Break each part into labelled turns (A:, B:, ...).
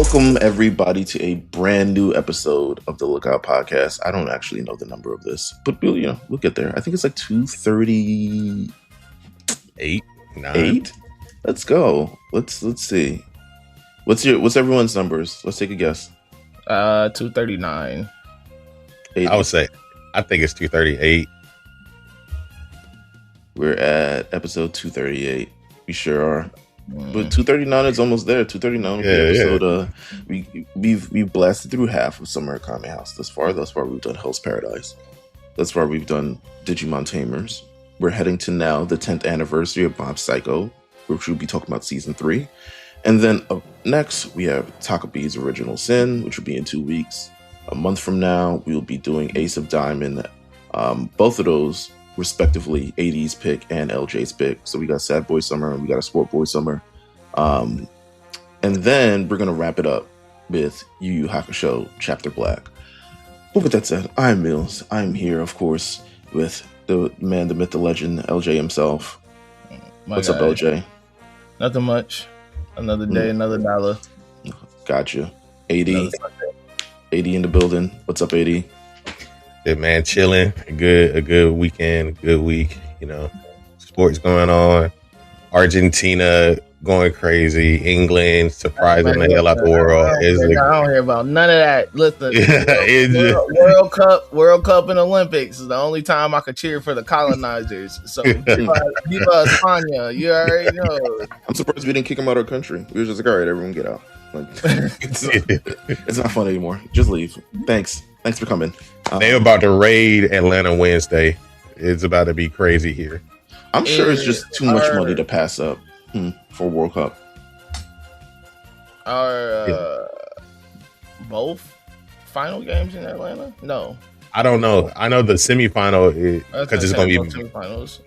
A: Welcome everybody to a brand new episode of the Lookout Podcast. I don't actually know the number of this, but we'll get there. I think it's like 238, 9. Let's go. Let's see. What's everyone's numbers? Let's take a guess.
B: 239.
C: I would say, I think it's 238.
A: We're at episode 238. We sure are. But 239 is almost there. 239 episode. We've blasted through half of Summer at Kame House thus far. Thus far, we've done Hell's Paradise. Thus far, we've done Digimon Tamers. We're heading to now the 10th anniversary of Mob Psycho, which we'll be talking about season 3. And then up next, we have Takabe's Original Sin, which will be in 2 weeks. A month from now, we'll be doing Ace of Diamond. Both of those, respectively, 80s pick and LJ's pick. So we got Sad Boy Summer and we got a Sport Boy Summer. And then we're going to wrap it up with Yu Yu Hakusho Chapter Black. But with that said, I'm Mills. I'm here, of course, with the man, the myth, the legend, LJ himself. What's up, LJ?
B: Nothing much. Another day, another dollar.
A: Gotcha. 80 in the building. What's up, 80?
C: Good man, chilling. A good weekend, good week. Sports going on. Argentina going crazy. England surprising the hell out the world.
B: I don't hear about none of that. Listen, World Cup and Olympics is the only time I could cheer for the colonizers. So Viva España, you already know.
A: I'm surprised we didn't kick them out of our country. We were just like, all right, everyone get out. Like, it's not fun anymore. Just leave. Thanks for coming.
C: They're about to raid Atlanta Wednesday. It's about to be crazy here.
A: I'm sure it's just too much money to pass up for World Cup.
B: Are both final games in Atlanta? No.
C: I don't know. I know the semifinal because it's going to be
B: semifinals.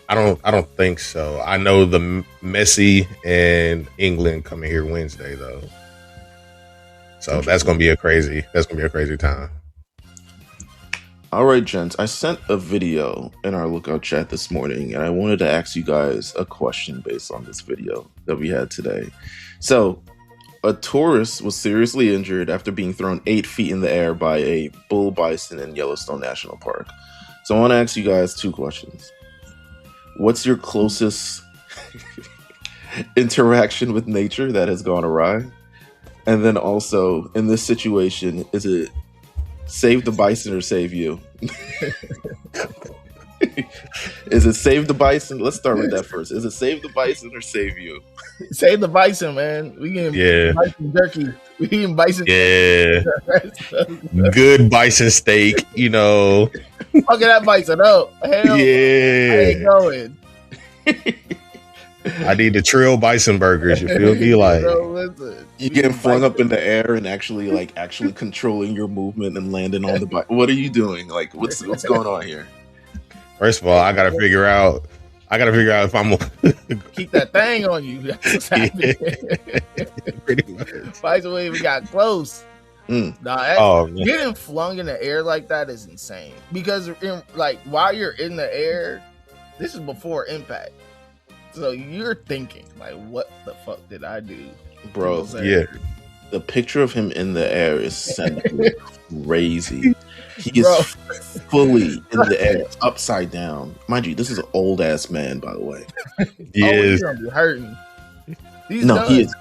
C: I don't think so. I know the Messi and England coming here Wednesday though. So that's going to be a crazy time.
A: All right, gents. I sent a video in our Lookout chat this morning, and I wanted to ask you guys a question based on this video that we had today. So, a tourist was seriously injured after being thrown 8 feet in the air by a bull bison in Yellowstone National Park. So, I want to ask you guys 2 questions. What's your closest interaction with nature that has gone awry? And then also, in this situation, is it save the bison or save you? Is it save the bison? Let's start with that first. Is it save the bison or save you?
B: Save the bison, man. We getting bison jerky. We getting bison.
C: Yeah. Good bison steak,
B: Fucking that bison up. Hell,
C: yeah.
B: I ain't going.
C: I need the Trill Bison burgers. You feel me? Like
A: you getting flung up in the air and actually controlling your movement and landing on the bike. What are you doing? Like, what's going on here?
C: First of all, I gotta figure out if I'm
B: keep that thing on you. That's what's happening.
C: Pretty much.
B: Bison even got close. Getting flung in the air like that is insane. Because while you're in the air, this is before impact. So you're thinking, like, what the fuck did I do?
A: Bro, yeah. The picture of him in the air is sending me crazy. He is fully in the air, upside down. Mind you, this is an old-ass man, by the way.
B: He's gonna be hurting.
A: He is.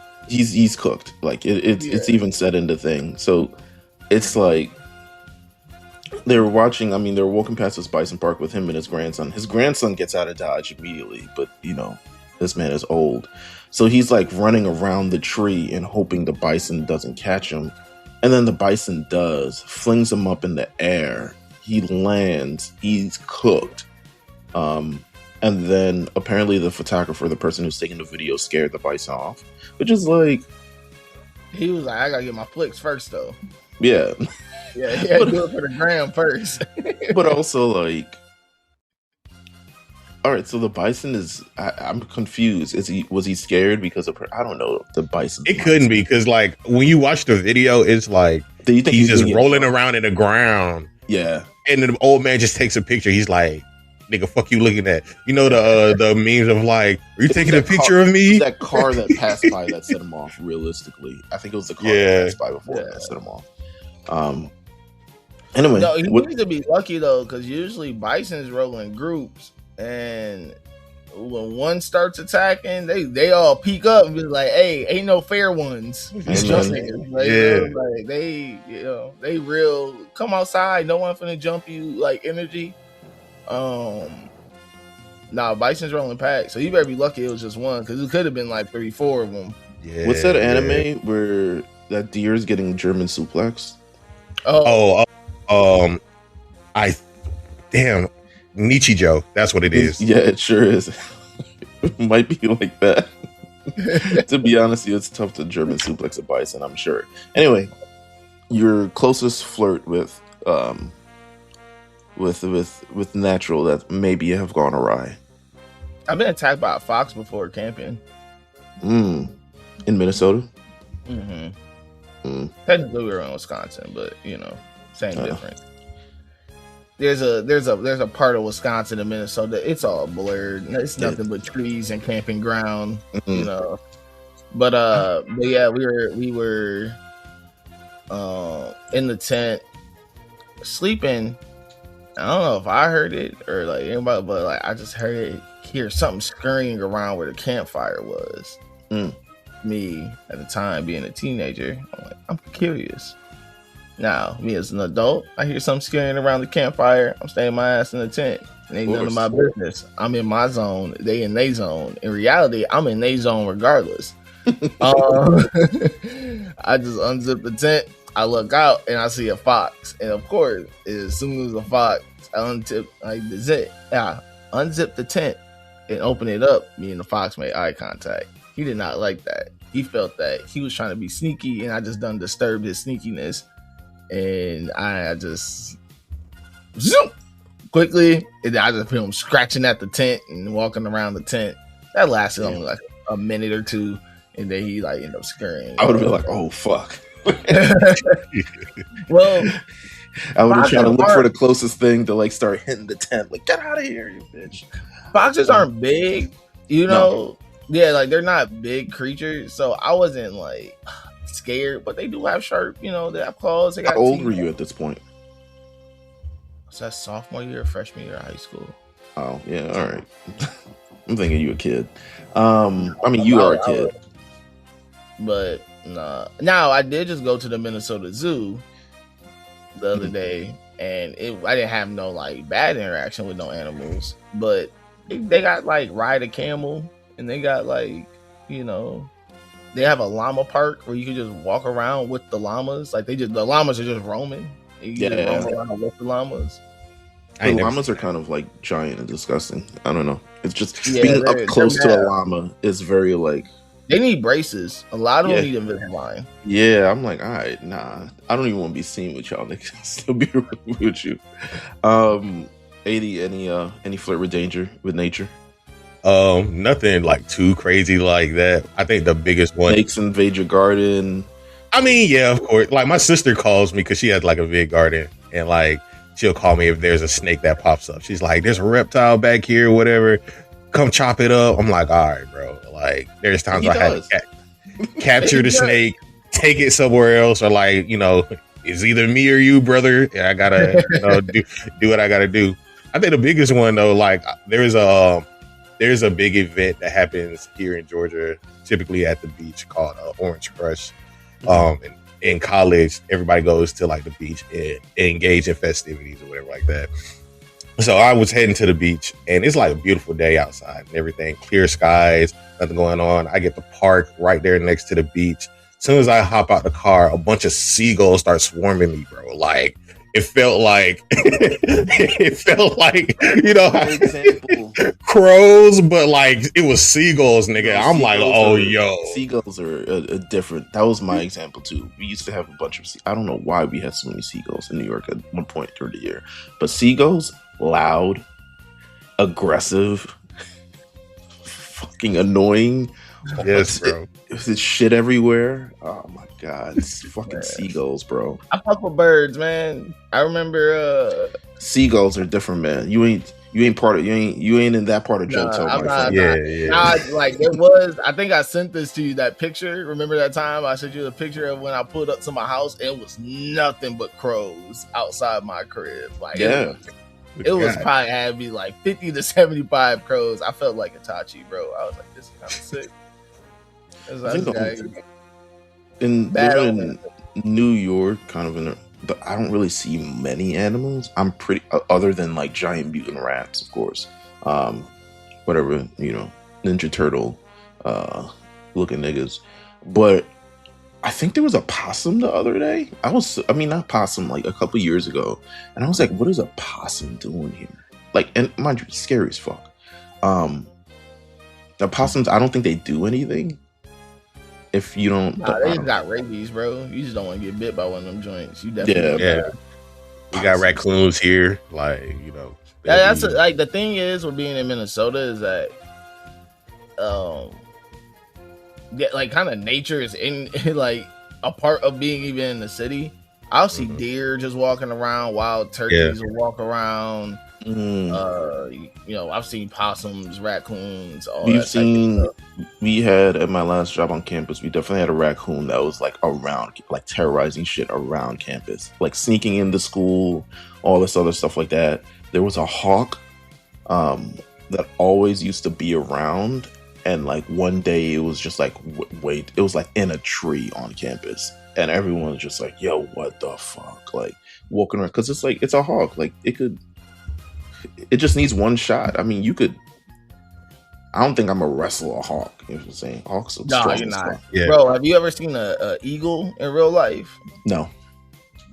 A: He's cooked. Like, it's even said in the thing. So it's like they were walking past this bison park with him and his grandson. His grandson gets out of Dodge immediately, but this man is old. So he's like running around the tree and hoping the bison doesn't catch him. And then the bison does, flings him up in the air. He lands, he's cooked. And then apparently the photographer, the person who's taking the video, scared the bison off. Which is like,
B: he was like, I gotta get my flicks first though.
A: Yeah.
B: Yeah, he had to do it for the gram first.
A: But also, like, all right, so the bison is, I'm confused. Was he scared because of, I don't know, the bison?
C: It couldn't be, because, like, when you watch the video, it's like, he's just rolling around in the ground.
A: Yeah.
C: And then the old man just takes a picture. He's like, nigga, fuck you looking at? You know the memes of like, are you taking a picture of me?
A: That car that passed by that set him off. Realistically, I think it was the car that passed by before that set him off. Anyway,
B: no, he needs to be lucky though, because usually Bison's rolling groups, and when one starts attacking, they all peek up and be like, "Hey, ain't no fair ones." Like, they real come outside. No one finna jump you like energy. Bison's rolling pack, so you better be lucky it was just one, because it could have been like 3-4 of them.
A: Yeah, what's that anime where that deer is getting German suplex?
C: Nichijou. That's what it is.
A: Yeah, it sure is. It might be like that. To be honest, it's tough to German suplex a bison, I'm sure. Anyway, your closest flirt with natural that maybe have gone awry.
B: I've been attacked by a fox before camping.
A: In Minnesota.
B: Technically, we were in Wisconsin, but same difference. There's a part of Wisconsin and Minnesota. It's all blurred. It's nothing but trees and camping ground. But yeah, we were in the tent sleeping. I don't know if I heard it or like anybody, but like I just hear something scurrying around where the campfire was. Me at the time being a teenager, I'm curious. Now, me as an adult, I hear something scurrying around the campfire. I'm staying my ass in the tent. It ain't none of my business. I'm in my zone. They in their zone. In reality, I'm in their zone regardless. I just unzip the tent. I look out and I see a fox. And of course, as soon as the fox, I unzip the tent and open it up. Me and the fox made eye contact. He did not like that. He felt that he was trying to be sneaky, and I just done disturbed his sneakiness. And I just zoom quickly, and I just feel him scratching at the tent and walking around the tent. That lasted only like a minute or two, and then he like ended up scurrying.
A: I would have been like, "Oh fuck!"
B: Well,
A: I would have tried to look for the closest thing to like start hitting the tent, like get out of here, you bitch.
B: Foxes aren't big, No. Yeah, like they're not big creatures, so I wasn't like scared, but they do have sharp, they have claws. They got
A: How old were you at this point?
B: Was that sophomore year or freshman year of high school?
A: Oh, yeah, all right. I'm thinking you a kid. I mean, you are a kid.
B: But now I did just go to the Minnesota Zoo the other day, and I didn't have no like bad interaction with no animals, but they got like ride a camel, and they got like, they have a llama park where you can just walk around with the llamas. Like the llamas are just roaming. You just roam around with the llamas.
A: The llamas are kind of like giant and disgusting. I don't know. It's just being up close to a llama is very like.
B: They need braces. A lot of them need Invisalign.
A: Yeah, I'm like, all right, nah. I don't even want to be seen with y'all. They can still be with you. 80, any flirt with nature?
C: Nothing like too crazy like that. I think the biggest one.
A: Snakes invade your garden.
C: I mean, yeah, of course. Like my sister calls me because she has like a big garden, and like she'll call me if there's a snake that pops up. She's like, "There's a reptile back here, whatever. Come chop it up." I'm like, "All right, bro." Like there's times I had to capture the snake, take it somewhere else, or like it's either me or you, brother. And I gotta do what I gotta do. I think the biggest one though, like there's a big event that happens here in Georgia, typically at the beach, called Orange Crush. In college, everybody goes to like the beach and engage in festivities or whatever like that. So I was heading to the beach, and it's like a beautiful day outside and everything, clear skies, nothing going on. I get to park right there next to the beach. As soon as I hop out the car, a bunch of seagulls start swarming me, bro. Like it felt like crows, but like it was seagulls, nigga. I'm like,
A: seagulls are a different. That was my example too. We used to have a bunch of. I don't know why we had so many seagulls in New York at one point during the year, but seagulls, loud, aggressive, fucking annoying.
C: Yes, bro.
A: There's shit everywhere. Oh my god, it's fucking seagulls, bro.
B: I fuck with birds, man. I remember
A: seagulls are different, man. You ain't You ain't in that part of JoTo,
B: my
A: friend.
C: Yeah.
B: Like it was. I think I sent this to you. That picture. Remember that time I sent you the picture of when I pulled up to my house and it was nothing but crows outside my crib. Like it was probably had to be like 50 to 75 crows. I felt like Itachi, bro. I was like, this is kind of sick.
A: I think living in New York, kind of but I don't really see many animals. I'm pretty other than like giant mutant rats, of course. Whatever, Ninja Turtle looking niggas. But I think there was a possum the other day. Not possum, like a couple years ago. And I was like, what is a possum doing here? Like, and mind you, scary as fuck. The possums, I don't think they do anything. If you don't...
B: they got rabies, bro. You just don't want to get bit by one of them joints. You definitely...
C: Yeah. We got raccoons here, like,
B: that's like the thing is with being in Minnesota is that like kind of nature is in like a part of being even in the city. I'll see deer just walking around, wild turkeys will walk around. I've seen possums, raccoons,
A: we had at my last job on campus, we definitely had a raccoon that was like around, like terrorizing shit around campus, like sneaking into school, all this other stuff like that. There was a hawk that always used to be around, and like one day it was just like it was like in a tree on campus, and everyone was just like, yo, what the fuck, like walking around, because it's like, it's a hawk, like it just needs one shot. I mean, I don't think I'm gonna wrestle a hawk. You know what I'm saying? Hawks are strong.
B: You're not. Yeah. Bro, have you ever seen a eagle in real life?
A: No.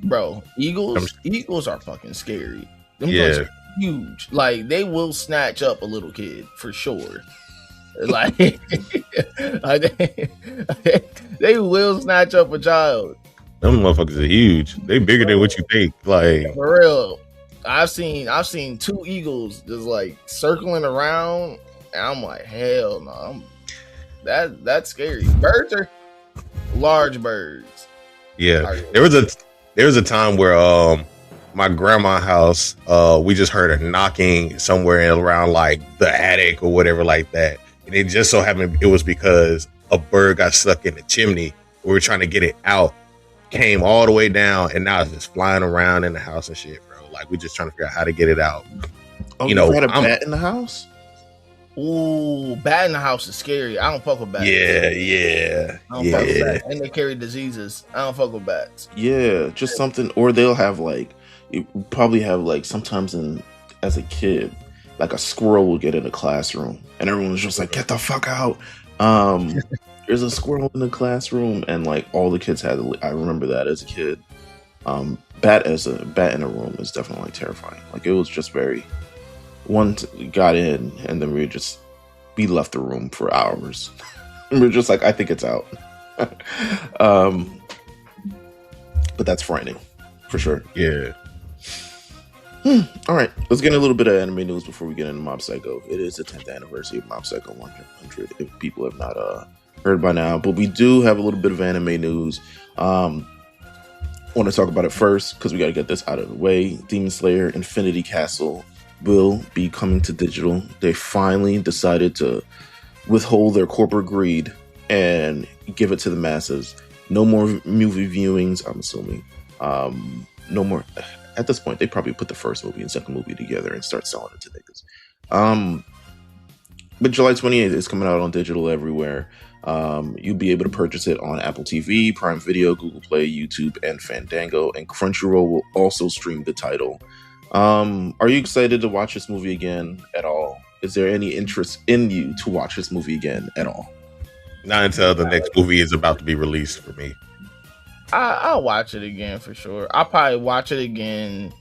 B: Bro, eagles are fucking scary. Them guys are huge. Like, they will snatch up a little kid for sure. Like, they will snatch up a child.
C: Them motherfuckers are huge. They bigger than what you think. Like,
B: for real. I've seen two eagles just like circling around, and I'm like, hell no, that's scary. Birds are large birds.
C: Yeah, there was a time where my grandma's house, we just heard a knocking somewhere around like the attic or whatever like that, and it just so happened it was because a bird got stuck in the chimney. We were trying to get it out, came all the way down, and now it's just flying around in the house and shit. Like, we're just trying to figure out how to get it out.
A: Oh, you had a bat in the house?
B: Ooh, bat in the house is scary. I don't fuck with bats.
C: Yeah.
B: I don't fuck with bats. And they carry diseases. I don't fuck with bats.
A: Yeah, just something. Or they'll have like, you probably have like sometimes as a kid, like a squirrel will get in a classroom and everyone's just like, get the fuck out. There's a squirrel in the classroom, and like all the kids had, I remember that as a kid. Bat in a room is definitely like terrifying. Like, it was just got in, and then we left the room for hours. And we're just like, I think it's out. But that's frightening for sure.
C: Yeah.
A: All right, let's get a little bit of anime news before we get into Mob Psycho. It is the 10th anniversary of Mob Psycho 100, if people have not heard by now, but we do have a little bit of anime news. I want to talk about it first because we got to get this out of the way. Demon Slayer Infinity Castle will be coming to digital. They finally decided to withhold their corporate greed and give it to the masses. No more movie viewings, I'm assuming. No more. At this point, they probably put the first movie and second movie together and start selling it to niggas. But July 28th is coming out on digital everywhere. You'll be able to purchase it on Apple TV, Prime Video, Google Play, YouTube, and Fandango. And Crunchyroll will also stream the title. Are you excited to watch this movie again at all? Is there any interest in you to watch this movie again at all?
C: Not until the next movie is about to be released for me.
B: I'll watch it again for sure. I'll probably watch it again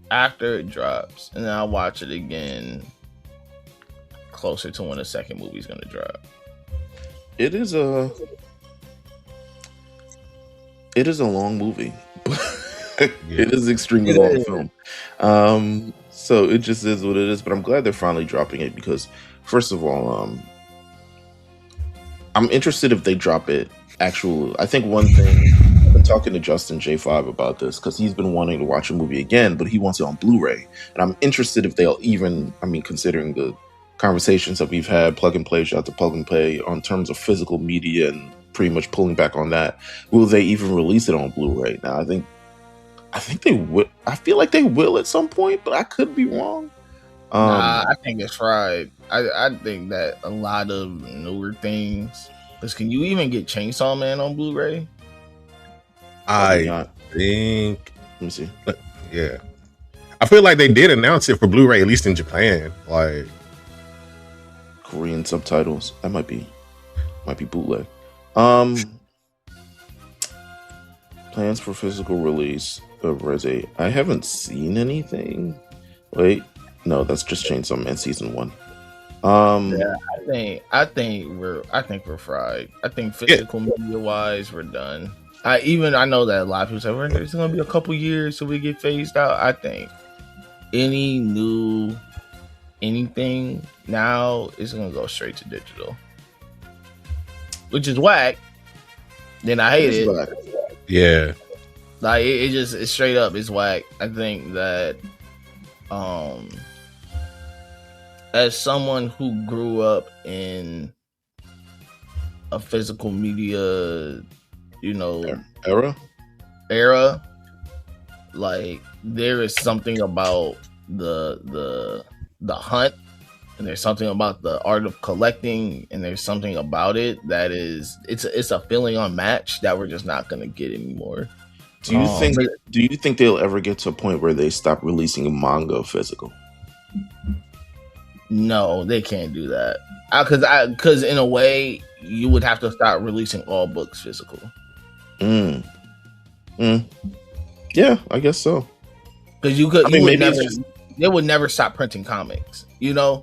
B: after it drops, and then I'll watch it again closer to when the second movie is going to drop.
A: It is a long movie. It is extremely long film. So it just is what it is. But I'm glad they're finally dropping it because, first of all, I'm interested if they drop it I think one thing I've been talking to Justin J5 about this because he's been wanting to watch a movie again, but he wants it on Blu-ray. And I'm interested if they'll even, considering the conversations that we've had, plug and play, shout out to plug and play, on terms of physical media and pretty much pulling back on that, will they even release it on Blu-ray? Now, I think they would. I feel like they will at some point, but I could be wrong.
B: I think it's fried. I think that a lot of newer things. Because can you even get Chainsaw Man on Blu-ray?
C: I think.
A: Let me see.
C: Yeah, I feel like they did announce it for Blu-ray, at least in Japan. Like
A: Korean subtitles. That might be bootleg. Plans for physical release of Reze. I haven't seen anything. Wait, no, that's just Chainsaw Man season 1.
B: Yeah, I think we're fried. I think physical media wise, we're done. I know that a lot of people say it's going to be a couple years till we get phased out. I think anything now is going to go straight to digital, which is whack. Then I hate it.
A: Whack.
C: Yeah,
B: like it's straight up. It's whack. I think that as someone who grew up in a physical media, era, like there is something about the hunt, and there's something about the art of collecting, and there's something about it that it's a feeling unmatched that we're just not gonna get anymore.
A: Do you think they'll ever get to a point where they stop releasing manga physical?
B: No, they can't do that. Because in a way, you would have to start releasing all books physical.
A: Yeah, I guess so.
B: Because they would never stop printing comics.
C: Yeah,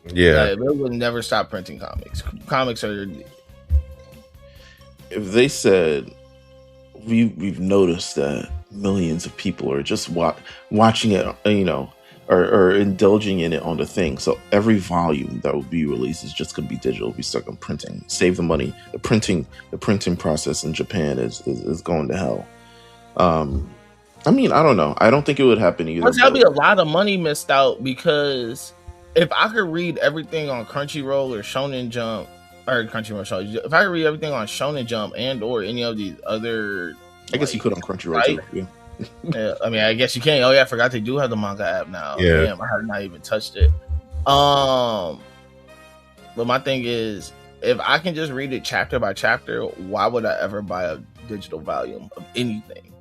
B: they would never stop printing comics. Comics are.
A: If they said, we've noticed that millions of people are just watching it, or indulging in it on the thing. So every volume that will be released is just going to be digital. Be stuck on printing. Save the money. The printing process in Japan is going to hell. I don't know. I don't think it would happen either.
B: There'll be a lot of money missed out, because if I could read everything on Crunchyroll or Shonen Jump, or Crunchyroll Show, if I could read everything on Shonen Jump and or any of these other,
A: I guess you could on Crunchyroll too. Yeah.
B: Yeah, I guess you can. Oh yeah, I forgot they do have the manga app now.
C: Yeah.
B: Damn, I have not even touched it. But my thing is, if I can just read it chapter by chapter, why would I ever buy a digital volume of anything?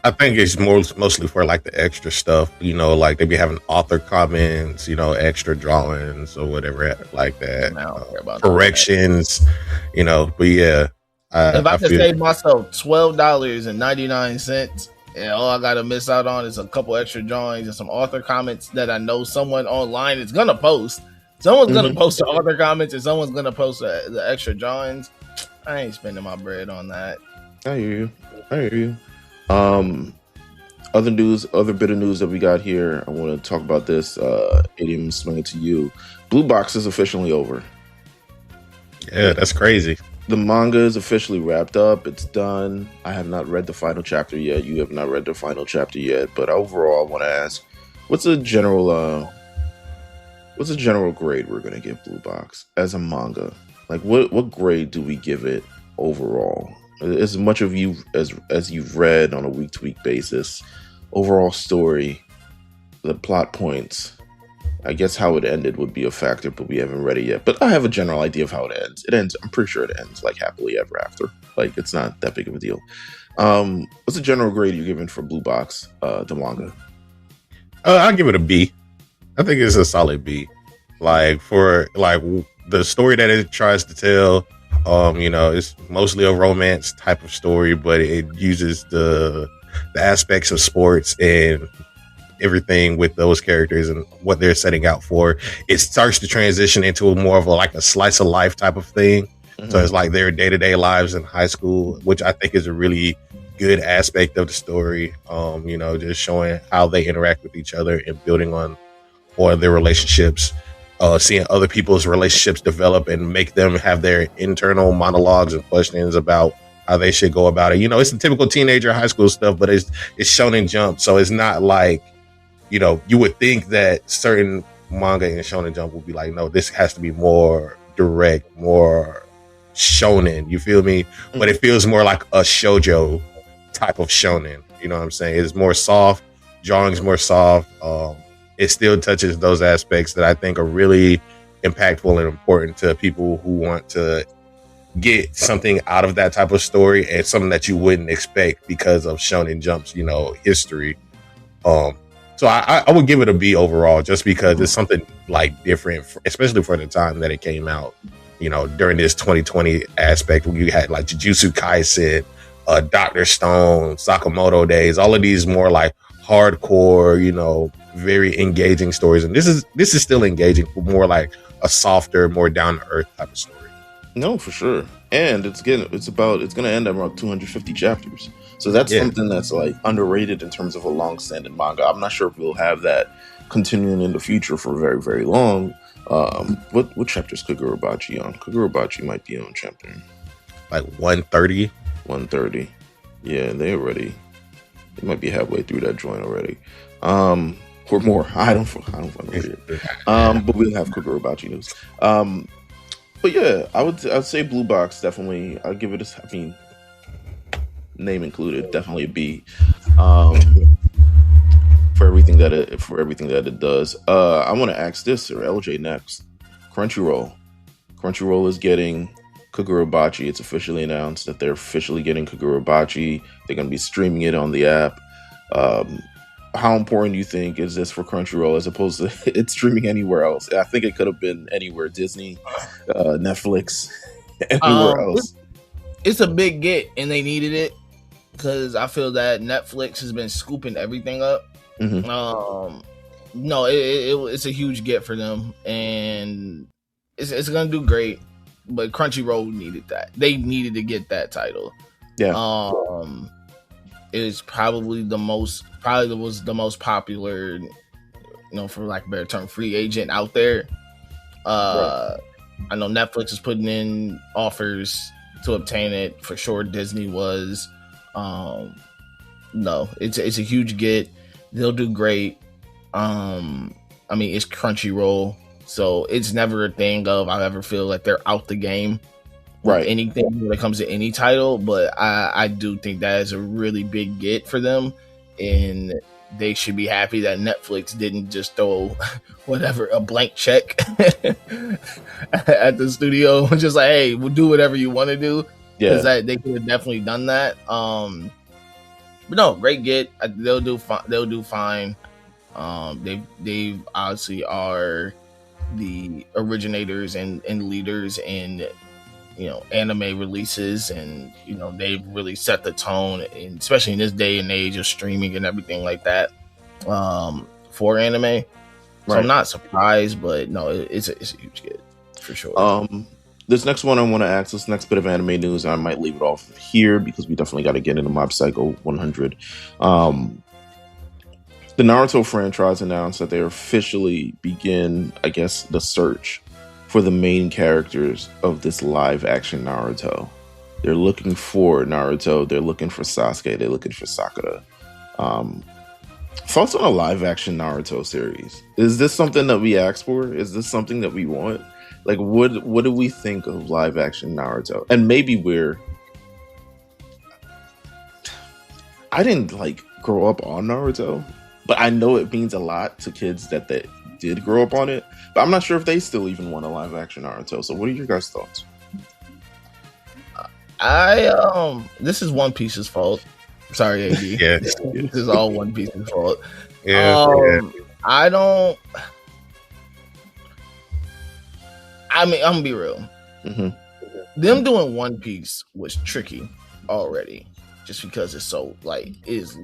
C: I think it's mostly for like the extra stuff, like they be having author comments, extra drawings or whatever like that.
B: I don't care about
C: corrections, but yeah.
B: If I could save myself $12.99, and all I gotta miss out on is a couple extra drawings and some author comments that I know someone online is gonna post. Someone's gonna post the author comments, and someone's gonna post the extra drawings. I ain't spending my bread on that.
A: I hear you. Other bit of news that we got here. I want to talk about this. Idiom, swing it to you. Blue Box is officially over.
C: Yeah, that's crazy.
A: The manga is officially wrapped up. It's done. I have not read the final chapter yet. You have not read the final chapter yet. But overall, I want to ask, what's a general grade we're gonna give Blue Box as a manga? Like, what grade do we give it overall? As much of you as you've read on a week-to-week basis, overall story, the plot points. I guess how it ended would be a factor, but we haven't read it yet. But I have a general idea of how it ends. I'm pretty sure it ends like happily ever after. Like, it's not that big of a deal. What's the general grade you're giving for Blue Box, the manga?
C: I'll give it a B. I think it's a solid B. Like, for like the story that it tries to tell, it's mostly a romance type of story, but it uses the aspects of sports and everything with those characters and what they're setting out for. It starts to transition into more of a slice of life type of thing. So it's like their day-to-day lives in high school, which I think is a really good aspect of the story. Just showing how they interact with each other and building on their relationships, seeing other people's relationships develop and make them have their internal monologues and questions about how they should go about it. You know, it's the typical teenager high school stuff, but it's Shonen Jump, so it's not like, you know, you would think that certain manga in Shonen Jump would be like, no, this has to be more direct, more shonen. You feel me? Mm-hmm. But it feels more like a shoujo type of shonen. You know what I'm saying? It's more soft. Drawing's more soft. It still touches those aspects that I think are really impactful and important to people who want to get something out of that type of story, and something that you wouldn't expect because of Shonen Jump's, you know, history. So I would give it a B overall, just because it's something like different, especially for the time that it came out. You know, during this 2020 aspect, where you had like Jujutsu Kaisen, Dr. Stone, Sakamoto Days, all of these more like hardcore, you know, very engaging stories. And this is still engaging, but more like a softer, more down to earth type of story.
A: No, for sure. And it's going to end at around 250 chapters. So that's something that's like underrated in terms of a long-standing manga. I'm not sure if we'll have that continuing in the future for very, very long. What chapter is Kagurabachi on? Kagurabachi might be on chapter
C: like 130.
A: 130. Yeah, they might be halfway through that joint already. Or more. I don't fucking read it. But we'll have Kagurabachi news. But yeah, I'd say Blue Box definitely. I'll give it name included, definitely a B. For everything that it does. I want to ask this, or LJ next. Crunchyroll is getting Kagurabachi. It's officially announced that they're officially getting Kagurabachi. They're going to be streaming it on the app. How important do you think is this for Crunchyroll as opposed to it's streaming anywhere else? I think it could have been anywhere, Disney, Netflix, anywhere else.
B: It's a big get, and they needed it because I feel that Netflix has been scooping everything up. Mm-hmm. No, it's a huge get for them, and it's gonna do great. But Crunchyroll needed that. They needed to get that title.
A: Yeah.
B: It's probably was the most popular, you know, for lack of a better term, free agent out there. Right. I know Netflix is putting in offers to obtain it for sure. Disney was. No, it's a huge get. They'll do great. I mean, it's Crunchyroll, so it's never a thing of I ever feel like they're out the game. Right. Anything when it comes to any title, but I do think that is a really big get for them, and they should be happy that Netflix didn't just throw a blank check at the studio, just like, hey, we'll do whatever you want to do. Yeah, because they could have definitely done that. But no, great get. They'll do fine. They obviously are the originators and leaders in, you know, anime releases, and you know they've really set the tone, and especially in this day and age of streaming and everything like that, for anime. Right. So I'm not surprised, but no, it's a huge get for sure.
A: This next one I want to ask, this next bit of anime news, I might leave it off here because we definitely got to get into Mob Psycho 100. The Naruto franchise announced that they officially begin, I guess, the search for the main characters of this live action Naruto. They're looking for Naruto. They're looking for Sasuke. They're looking for Sakura. Thoughts on a live action Naruto series? Is this something that we asked for? Is this something that we want? Like, what do we think of live action Naruto? And maybe I didn't like grow up on Naruto, but I know it means a lot to kids that did grow up on it. But I'm not sure if they still even want a live action Naruto. So what are your guys' thoughts?
B: This is One Piece's fault. Sorry, AD.
C: Yeah.
B: This is all One Piece's fault.
C: Yeah.
B: I mean, I'm gonna be real.
A: Mm-hmm.
B: Them doing One Piece was tricky already, just because it's so it is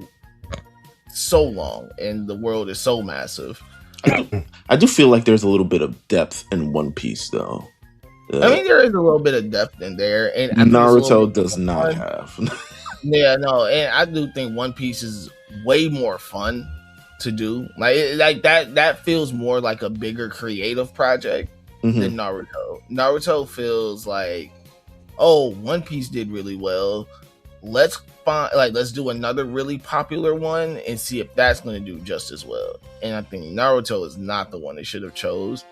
B: so long and the world is so massive.
A: I do feel like there's a little bit of depth in One Piece, though.
B: I mean, there is a little bit of depth in there, and
A: Naruto does not have.
B: Yeah, no, and I do think One Piece is way more fun to do. Like that feels more like a bigger creative project than Naruto. Naruto feels like oh, One Piece did really well. Let's do another really popular one and see if that's going to do just as well. And I think Naruto is not the one they should have chose.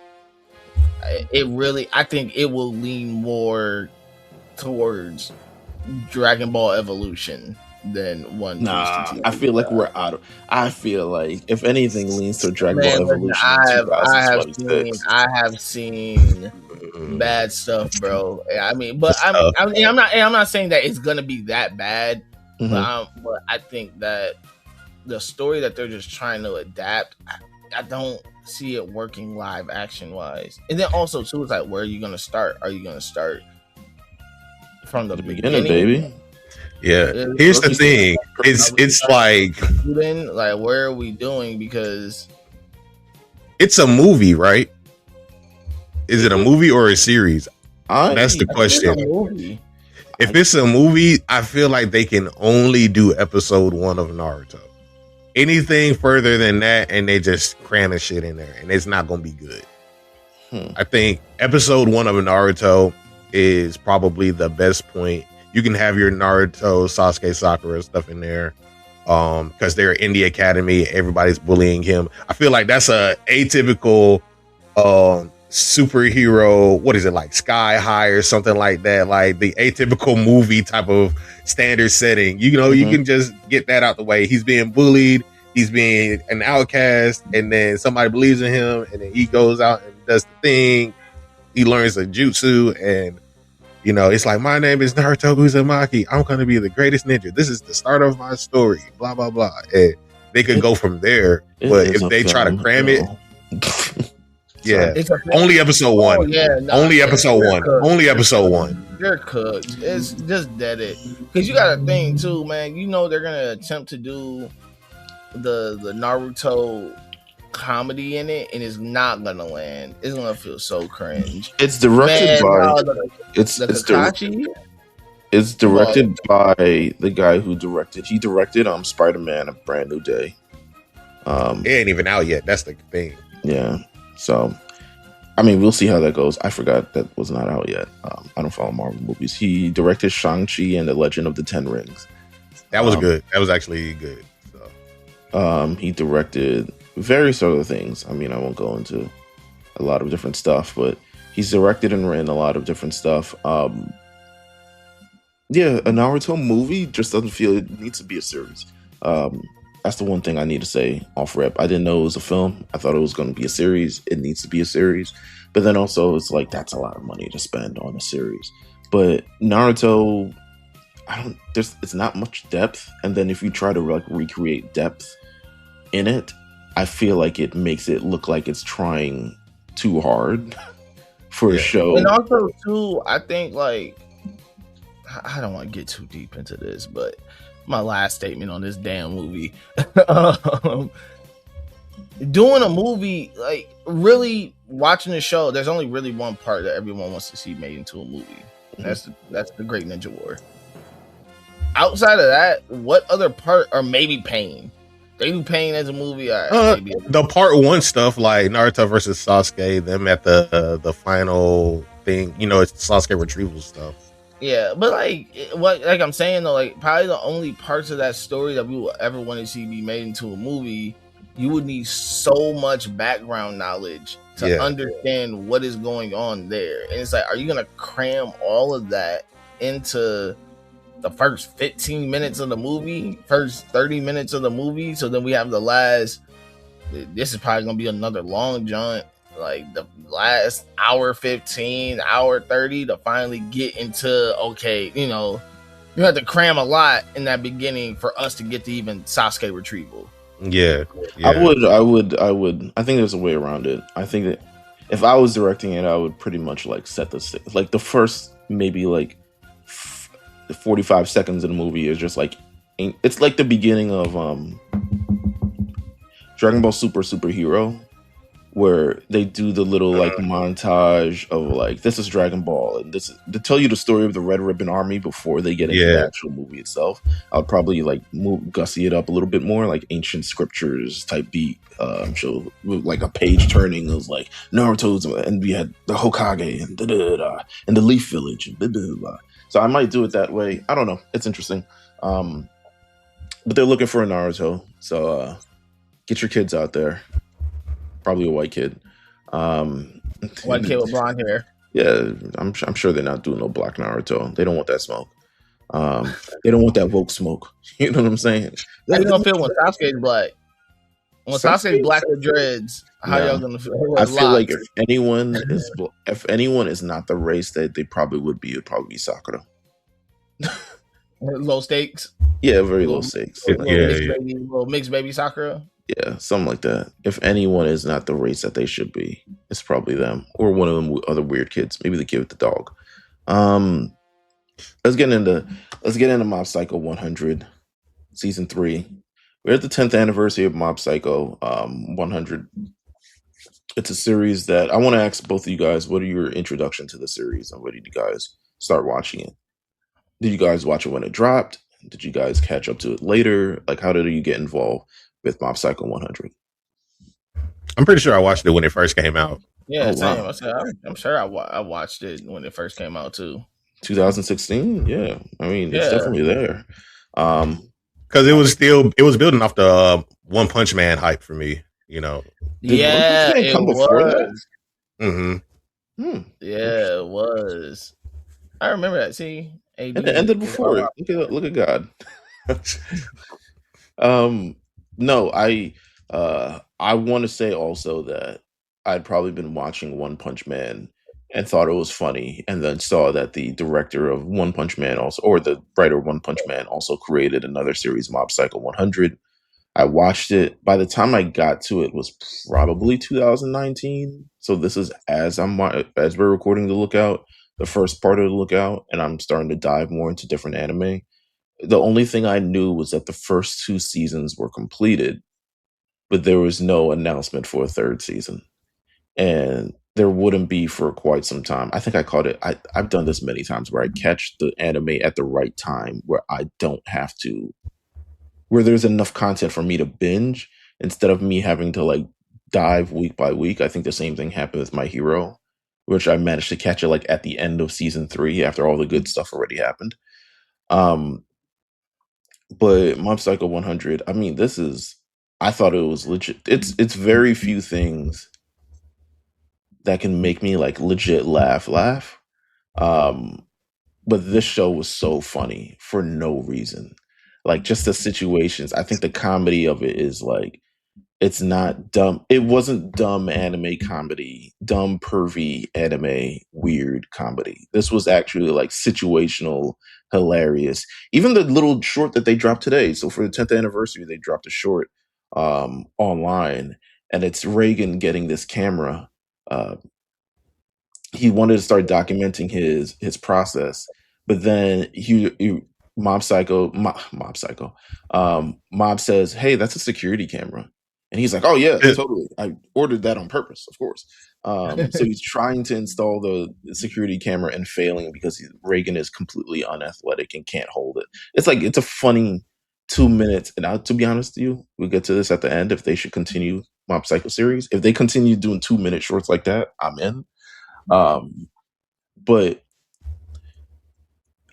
B: I think it will lean more towards Dragon Ball Evolution than One Piece.
A: Nah, I feel like we're out of. I feel like if anything leans to Dragon Ball Evolution,
B: I have seen bad stuff, bro. I mean, but I'm not saying that it's gonna be that bad. Mm-hmm. But I think that the story that they're just trying to adapt, I don't see it working live action wise. And then also too, it's like, where are you gonna start? Are you gonna start from the beginning,
A: baby?
C: Yeah. Here's the thing. It's like
B: where are we doing? Because
C: it's a movie, right? Is it a movie or a series? That's the question. If it's a movie, I feel like they can only do episode 1 of Naruto. Anything further than that, and they just cramming shit in there, and it's not going to be good. I think episode 1 of Naruto is probably the best point. You can have your Naruto, Sasuke, Sakura stuff in there, because they're in the academy. Everybody's bullying him. I feel like that's a atypical superhero. What is it, like Sky High or something like that? Like the atypical movie type of standard setting. You know, you can just get that out the way. He's being bullied. He's being an outcast, and then somebody believes in him, and then he goes out and does the thing. He learns a jutsu, and you know, it's like, my name is Naruto Uzumaki. I'm going to be the greatest ninja. This is the start of my story. Blah, blah, blah. And they could go from there. But if they try to cram it, yeah. Only episode 1. Only episode 1. Only episode 1.
B: You're cooked. It's just dead it. Because you got a thing, too, man. You know they're going to attempt to do the Naruto comedy in it, and it's not gonna land. It's gonna feel so cringe.
A: It's directed by it's directed by the guy who directed. He directed Spider-Man: A Brand New Day.
C: It ain't even out yet. That's the thing.
A: Yeah. So, I mean, we'll see how that goes. I forgot that was not out yet. I don't follow Marvel movies. He directed Shang-Chi and the Legend of the Ten Rings.
C: That was good. That was actually good. So.
A: He directed various other things. I mean, I won't go into a lot of different stuff, but he's directed and written a lot of different stuff. Yeah, a Naruto movie just doesn't feel it needs to be a series. That's the one thing I need to say off rip. I didn't know it was a film. I thought it was going to be a series. It needs to be a series. But then also it's like, that's a lot of money to spend on a series. But Naruto, it's not much depth. And then if you try to like recreate depth in it, I feel like it makes it look like it's trying too hard for a show.
B: And also, too, I think, like, I don't want to get too deep into this, but my last statement on this damn movie. Doing a movie, like, really watching the show, there's only really one part that everyone wants to see made into a movie. Mm-hmm. That's the Great Ninja War. Outside of that, what other part, or maybe Pain? They do Pain as a movie.
C: The part 1 stuff, like Naruto versus Sasuke, them at the final thing, you know, it's Sasuke retrieval stuff.
B: Yeah, but like I'm saying though, like probably the only parts of that story that we will ever want to see be made into a movie, you would need so much background knowledge to understand what is going on there. And it's like, are you gonna cram all of that into the first 15 minutes of the movie, first 30 minutes of the movie? So then we have the last, this is probably gonna be another long jaunt, like the last hour 15, hour 30 to finally get into, okay, you know, you have to cram a lot in that beginning for us to get to even Sasuke retrieval.
C: Yeah.
A: I would. I think there's a way around it. I think that if I was directing it, I would pretty much like set the, like the first maybe like 45 seconds of the movie is just like, it's like the beginning of Dragon Ball Superhero, where they do the little like montage of like, this is Dragon Ball, and this is to tell you the story of the Red Ribbon Army before they get into the actual movie itself. I'll probably like gussy it up a little bit more, like ancient scriptures type beat. So like a page turning of like Naruto's, and we had the Hokage and and the Leaf Village and blah, blah, blah. So I might do it that way. I don't know. It's interesting. But they're looking for a Naruto, so get your kids out there. Probably a white kid.
B: White kid with blonde hair.
A: Yeah, I'm sure they're not doing no black Naruto. They don't want that smoke. They don't want that woke smoke. You know what I'm saying?
B: How you gonna feel when Sasuke's black? When Sasuke's black with dreads, how y'all gonna feel?
A: I feel like if anyone is not the race that they probably would be, it would probably be Sakura.
B: Low stakes.
A: Yeah, very low stakes.
B: Little mixed baby Sakura.
A: Yeah, something like that. If anyone is not the race that they should be, it's probably them or one of them other weird kids. Maybe the kid with the dog. Let's get into Mob Psycho 100, season 3. We're at the 10th anniversary of Mob Psycho 100. It's a series that I want to ask both of you guys, what are your introduction to the series and when did you guys start watching it? Did you guys watch it when it dropped? Did you guys catch up to it later? Like, how did you get involved with Mob Psycho 100?
C: I'm pretty sure I watched it when it first came out.
B: Yeah, same. Wow. I'm sure I watched it when it first came out too.
A: 2016? Yeah. I mean, it's definitely there.
C: Because it was building off the One Punch Man hype for me, you know.
B: Yeah, it was.
C: Mm-hmm.
B: Yeah, it was. I remember that. See,
A: and it ended before it. Look at God. No, I want to say also that I'd probably been watching One Punch Man and thought it was funny, and then saw that the director of One Punch Man also, or the writer of One Punch Man also created another series, Mob Psycho 100. I watched it. By the time I got to it was probably 2019. So this is as we're recording the Lookout, the first part of the Lookout, and I'm starting to dive more into different anime. The only thing I knew was that the first 2 seasons were completed, but there was no announcement for a 3rd season. And there wouldn't be for quite some time. I think I caught it. I've done this many times where I catch the anime at the right time where I don't have to, where there's enough content for me to binge instead of me having to like dive week by week. I think the same thing happened with My Hero, which I managed to catch it like at the end of season 3 after all the good stuff already happened. But Mob Psycho 100, I mean, I thought it was legit. It's very few things that can make me like legit laugh. But this show was so funny for no reason. Like just the situations. I think the comedy of it is like, it's not dumb. It wasn't dumb anime comedy, dumb pervy anime weird comedy. This was actually like situational, hilarious. Even the little short that they dropped today. So for the 10th anniversary, they dropped a short online, and it's Reagan getting this camera. He wanted to start documenting his process, but then Mob says, "Hey, that's a security camera." And he's like, "Oh yeah, totally. I ordered that on purpose, of course." So he's trying to install the security camera and failing because Reagan is completely unathletic and can't hold it. It's a funny 2 minutes. And to be honest with you, we'll get to this at the end. If they should continue Mob Psycho series, if they continue doing 2-minute shorts like that, I'm in. But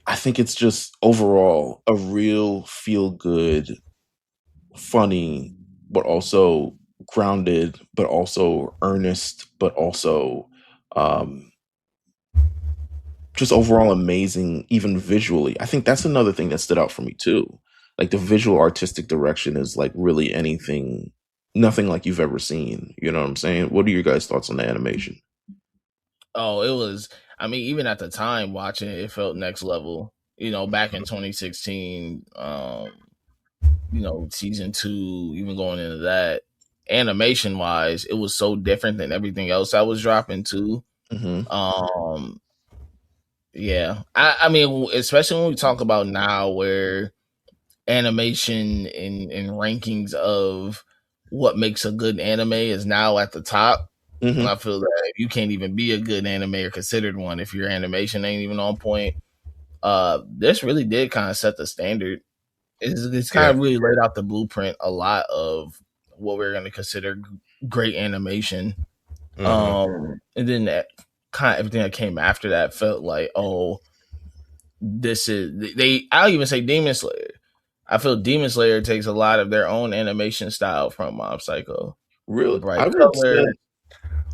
A: I think it's just overall a real feel good, funny, but also grounded, but also earnest, but also just overall amazing, even visually. I think that's another thing that stood out for me too. Like the visual artistic direction is like really nothing like you've ever seen. You know what I'm saying? What are your guys' thoughts on the animation?
B: Oh, it was, I mean, even at the time watching it, it felt next level. You know, back in 2016, you know, season 2, even going into that, animation wise, it was so different than everything else I was dropping too.
A: Mm-hmm.
B: Yeah. I mean, especially when we talk about now where animation in rankings of what makes a good anime is now at the top.
A: Mm-hmm.
B: And I feel that you can't even be a good anime or considered one if your animation ain't even on point. This really did kind of set the standard. It's kind of really laid out the blueprint a lot of what we're going to consider great animation. And then that kind of everything that came after that felt like, oh, this is I'll even say Demon Slayer. I feel Demon Slayer takes a lot of their own animation style from Mob Psycho.
A: Really,
B: Bright color.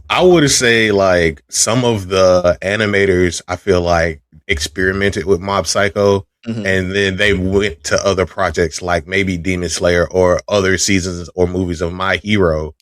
C: I would say like some of the animators I feel like experimented with Mob Psycho, and then they went to other projects like maybe Demon Slayer or other seasons or movies of My Hero.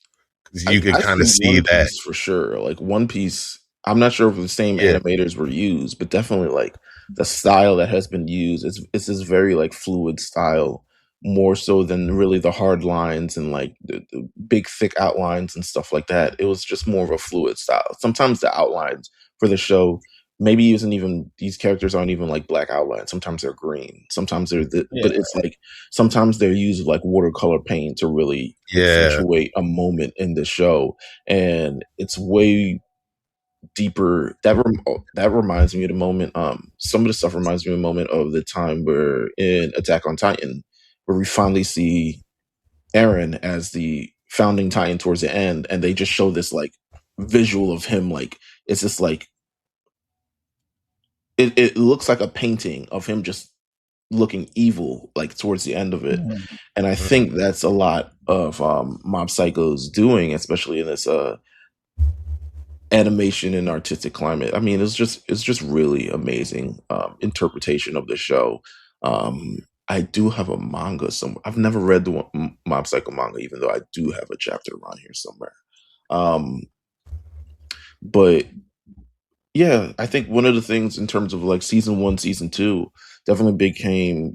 C: You could kind of see that
A: for sure. Like One Piece, I'm not sure if the same animators were used, but definitely like the style that has been used it's this very like fluid style, more so than really the hard lines and like the big thick outlines and stuff like that. It was just more of a fluid style. Sometimes the outlines for the show maybe isn't even, these characters aren't even like black outlines. Sometimes they're green. Sometimes they're but it's like sometimes they're used like watercolor paint to really accentuate a moment in the show, and it's way deeper. That reminds me of the moment. Some of the stuff reminds me of a moment of the time where in Attack on Titan, where we finally see Eren as the founding Titan towards the end, and they just show this like visual of him, like it's just like it looks like a painting of him just looking evil like towards the end of it. And I think that's a lot of Mob Psycho's doing, especially in this animation and artistic climate. I mean, it's just really amazing interpretation of the show. I do have a manga somewhere. I've never read the Mob Psycho manga, even though I do have a chapter around here somewhere. But yeah, I think one of the things in terms of like season 1, season 2 definitely became,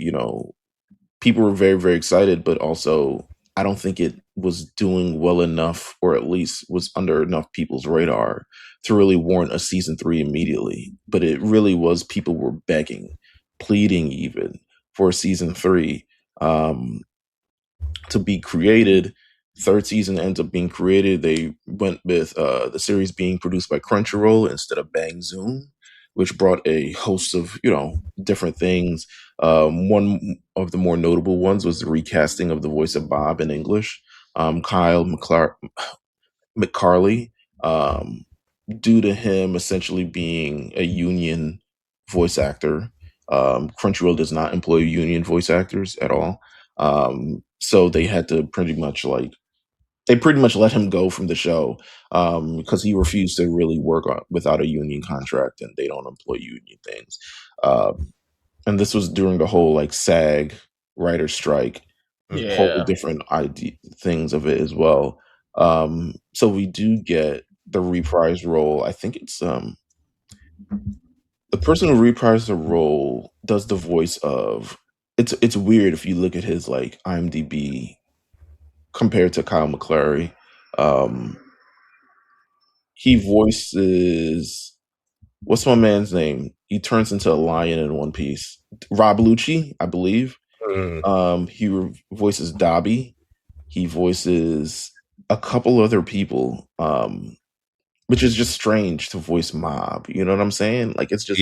A: people were very, very excited, but also I don't think it was doing well enough, or at least was under enough people's radar to really warrant a season 3 immediately. But it really was, people were begging, pleading even for a season 3 to be created. Third season ends up being created. They went with the series being produced by Crunchyroll instead of Bang Zoom, which brought a host of different things. One of the more notable ones was the recasting of the voice of Bob in English, Kyle McCarley, due to him essentially being a union voice actor. Crunchyroll does not employ union voice actors at all. So they had to pretty much let him go from the show because he refused to really work without a union contract, and they don't employ union things. And this was during the whole like SAG writer strike, whole different things of it as well. So we do get the reprise role. I think it's the person who reprised the role does the voice of. It's weird if you look at his like IMDb compared to Kyle McClary. He voices, what's my man's name? He turns into a lion in One Piece. Rob Lucci, I believe. He voices Dobby. He voices a couple other people, which is just strange to voice Mob. You know what I'm saying? Like it's just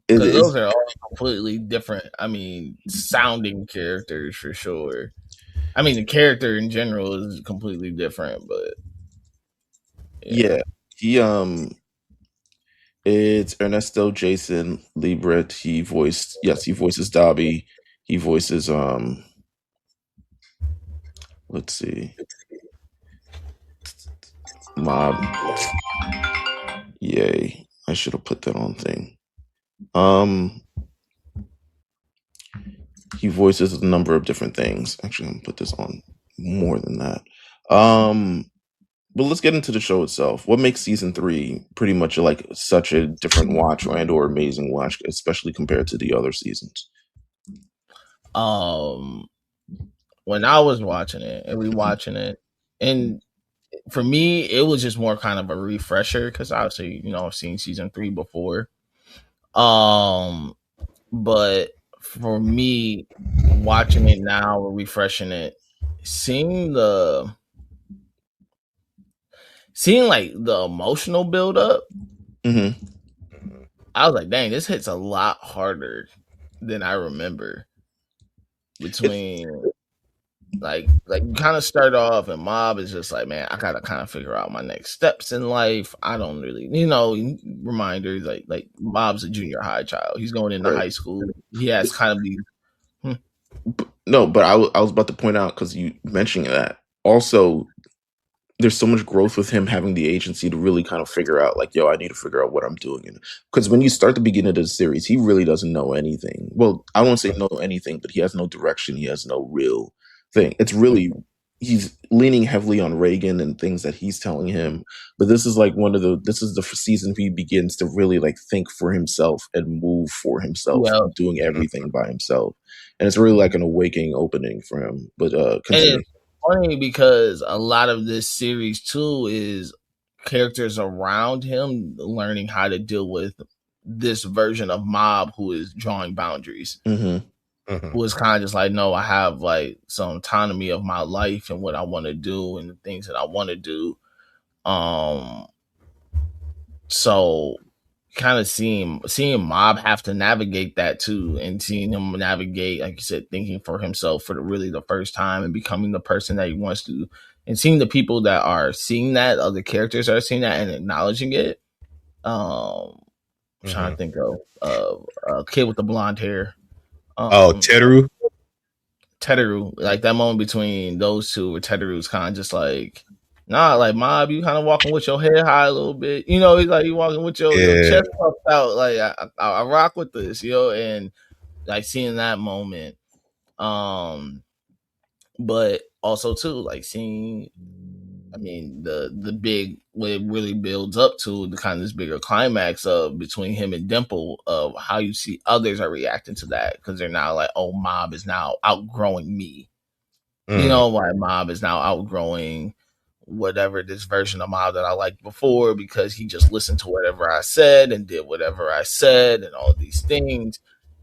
B: those are all completely different. I mean, sounding characters for sure. I mean, the character in general is completely different, but
A: he it's Ernesto Jason Libret. He voices Dobby. He voices let's see, Mob. Yay, I should have put that on thing. He voices a number of different things. Actually, I'm gonna put this on more than that. But let's get into the show itself. What makes season 3 pretty much like such a different watch or amazing watch, especially compared to the other seasons?
B: When I was watching it and rewatching it, and for me, it was just more kind of a refresher because obviously, I've seen season 3 before. But for me, watching it now or refreshing it, seeing like the emotional build up, I was like, dang, this hits a lot harder than I remember. you kind of start off, and Mob is just like, man, I gotta kind of figure out my next steps in life. I don't really, reminders like Mob's a junior high child. He's going into high school. He has kind of these.
A: No, but I was about to point out, because you mentioning that also, there's so much growth with him having the agency to really kind of figure out, like, yo, I need to figure out what I'm doing. Because when you start the beginning of the series, he really doesn't know anything. Well, I won't say know anything, but he has no direction. He has no real thing. It's really, he's leaning heavily on Reagan and things that he's telling him. But this is like this is the season he begins to really like think for himself and move for himself, doing everything by himself. And it's really like an awakening opening for him. But continue.
B: Funny because a lot of this series too is characters around him learning how to deal with this version of Mob who is drawing boundaries. Who is kind of just like, no, I have like some autonomy of my life and what I want to do and the things that I want to do. So kind of seeing Mob have to navigate that too, and seeing him navigate, like you said, thinking for himself for the first time and becoming the person that he wants to, and seeing the people that are seeing that, other characters are seeing that and acknowledging it. Trying to think of a kid with the blonde hair.
C: Teteru.
B: Like that moment between those two, where Teteru's kind of just like, nah, like Mob, you kind of walking with your head high a little bit, he's like you walking with your chest puffed out, like I rock with this, and like seeing that moment, but also too like seeing, the big, what it really builds up to, the kind of this bigger climax of between him and Dimple, of how you see others are reacting to that, because they're now like, oh, Mob is now outgrowing me. Why Mob is now outgrowing whatever this version of Mob that I liked before, because he just listened to whatever I said and did whatever I said and all these things,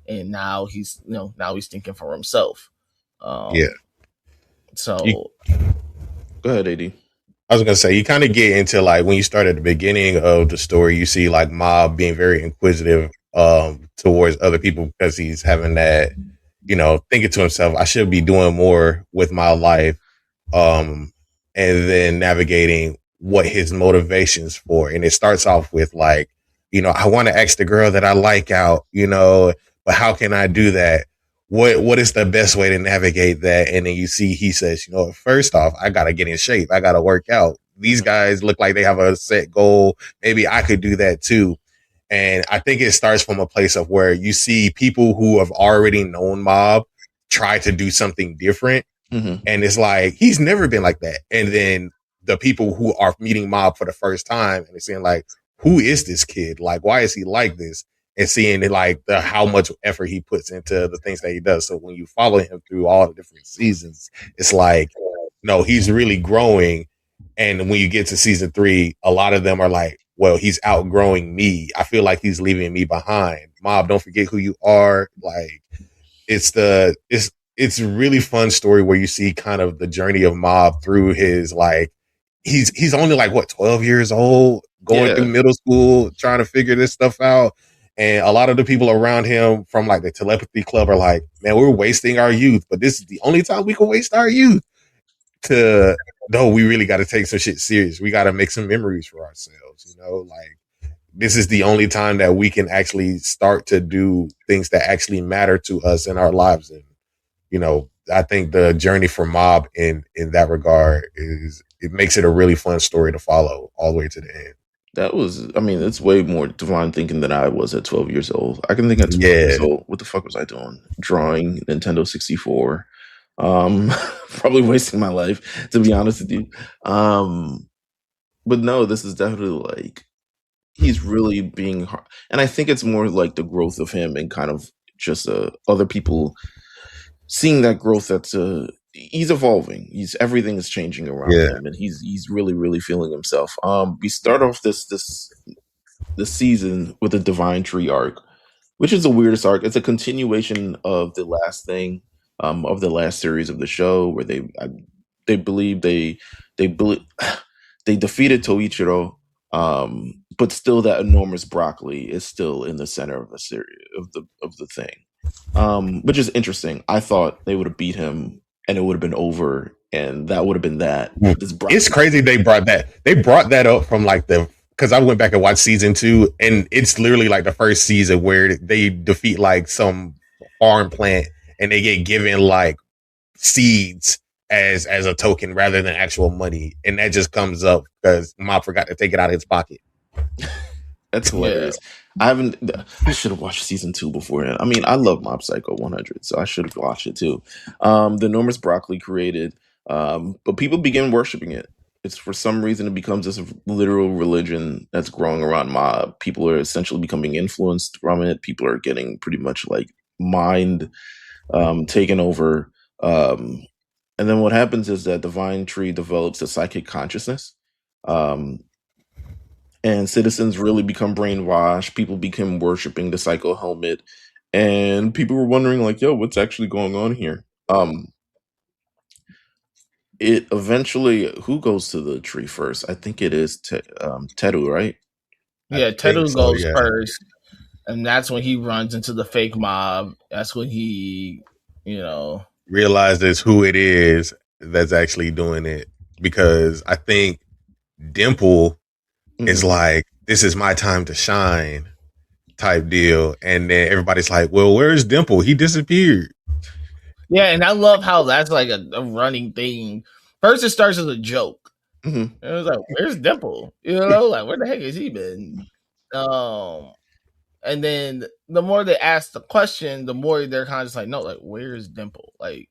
B: and now he's thinking for himself. So
A: go ahead, AD.
C: I was gonna say, you kind of get into like when you start at the beginning of the story, you see like Mob being very inquisitive towards other people, because he's having that, thinking to himself, I should be doing more with my life, and then navigating what his motivations for. And it starts off with like, I want to ask the girl that I like out, but how can I do that? What is the best way to navigate that? And then you see, he says, first off, I got to get in shape. I got to work out. These guys look like they have a set goal. Maybe I could do that too. And I think it starts from a place of where you see people who have already known Mob try to do something different. And it's like, he's never been like that. And then the people who are meeting Mob for the first time, and they're saying like, who is this kid? Like, why is he like this? And seeing like how much effort he puts into the things that he does. So when you follow him through all the different seasons, it's like, no, he's really growing. And when you get to season 3, a lot of them are like, well, he's outgrowing me. I feel like he's leaving me behind. Mob, don't forget who you are. Like, it's a really fun story where you see kind of the journey of Mob through his, like, he's only like, what, 12 years old, going through middle school, trying to figure this stuff out. And a lot of the people around him from like the telepathy club are like, man, we're wasting our youth, but this is the only time we can waste our youth. No, we really got to take some shit serious. We got to make some memories for ourselves, like this is the only time that we can actually start to do things that actually matter to us in our lives. And, I think the journey for Mob in that regard it makes it a really fun story to follow all the way to the end.
A: That was, it's way more divine thinking than I was at 12 years old. I can think at 12 years old, what the fuck was I doing? Drawing Nintendo 64. Probably wasting my life, to be honest with you. But no, this is definitely like, he's really being hard. And I think it's more like the growth of him and kind of just other people seeing that growth. He's evolving. Everything is changing around him, and he's really, really feeling himself. We start off this season with a Divine Tree arc, which is the weirdest arc. It's a continuation of the last thing, of the last series of the show, where they believe they defeated Toichiro, but still that enormous broccoli is still in the center of the series of the thing, which is interesting. I thought they would have beat him and it would have been over, and that would have been that.
C: It's crazy they brought that up from like because I went back and watched season 2, and it's literally like the first season where they defeat like some farm plant and they get given like seeds as a token rather than actual money, and that just comes up because Mob forgot to take it out of his pocket.
A: That's hilarious. Yeah. I should have watched season 2 beforehand. I mean, I love Mob Psycho 100, so I should have watched it too. The enormous broccoli created, but people begin worshiping it. It's for some reason it becomes this literal religion that's growing around Mob. People are essentially becoming influenced from it. People are getting pretty much like mind taken over. And then what happens is that the vine tree develops a psychic consciousness. And citizens really become brainwashed. People become worshiping the Psycho helmet, and people were wondering, like, "Yo, what's actually going on here?" It eventually, who goes to the tree first? I think it is Teru, right?
B: Yeah, Teru goes first, and that's when he runs into the fake mob. That's when he,
C: realizes who it is that's actually doing it, because I think Dimple is like, this is my time to shine type deal. And then everybody's like, well, where's Dimple? He disappeared.
B: Yeah, and I love how that's like a running thing. First, it starts as a joke.
A: Mm-hmm.
B: It was like, where's Dimple? Like, where the heck has he been? And then the more they ask the question, the more they're kind of just like, no, like, where's Dimple? Like,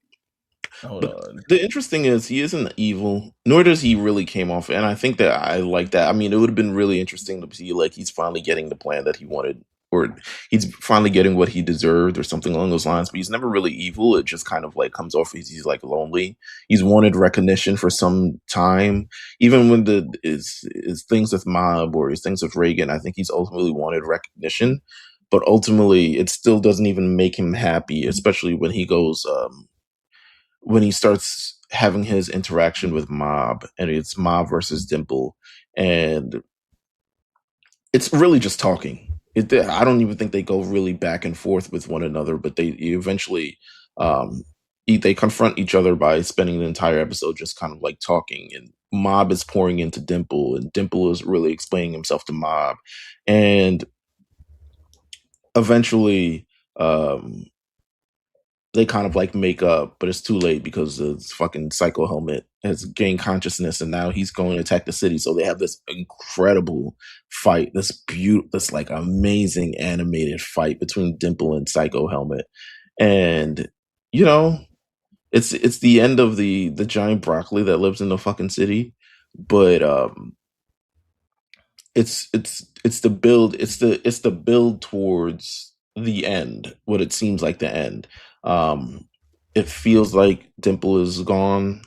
B: hold on.
A: The interesting is he isn't evil, nor does he really came off. And I think that I like that. I mean, it would have been really interesting to see like he's finally getting the plan that he wanted, or he's finally getting what he deserved, or something along those lines. But he's never really evil. It just kind of like comes off as he's like lonely. He's wanted recognition for some time, even when his things with Mob or his things with Reagan. I think he's ultimately wanted recognition, but ultimately it still doesn't even make him happy, especially when he goes. When he starts having his interaction with Mob, and it's Mob versus Dimple, and it's really just talking. I don't even think they go really back and forth with one another, but they eventually they confront each other by spending the entire episode just kind of like talking, and Mob is pouring into Dimple, and Dimple is really explaining himself to Mob, and eventually they kind of like make up, but it's too late because the fucking Psycho helmet has gained consciousness, and now he's going to attack the city. So they have this incredible fight, this like amazing animated fight between Dimple and Psycho helmet, and it's the end of the giant broccoli that lives in the fucking city, but it's the build towards the end, what it seems like the end. It feels like Dimple is gone.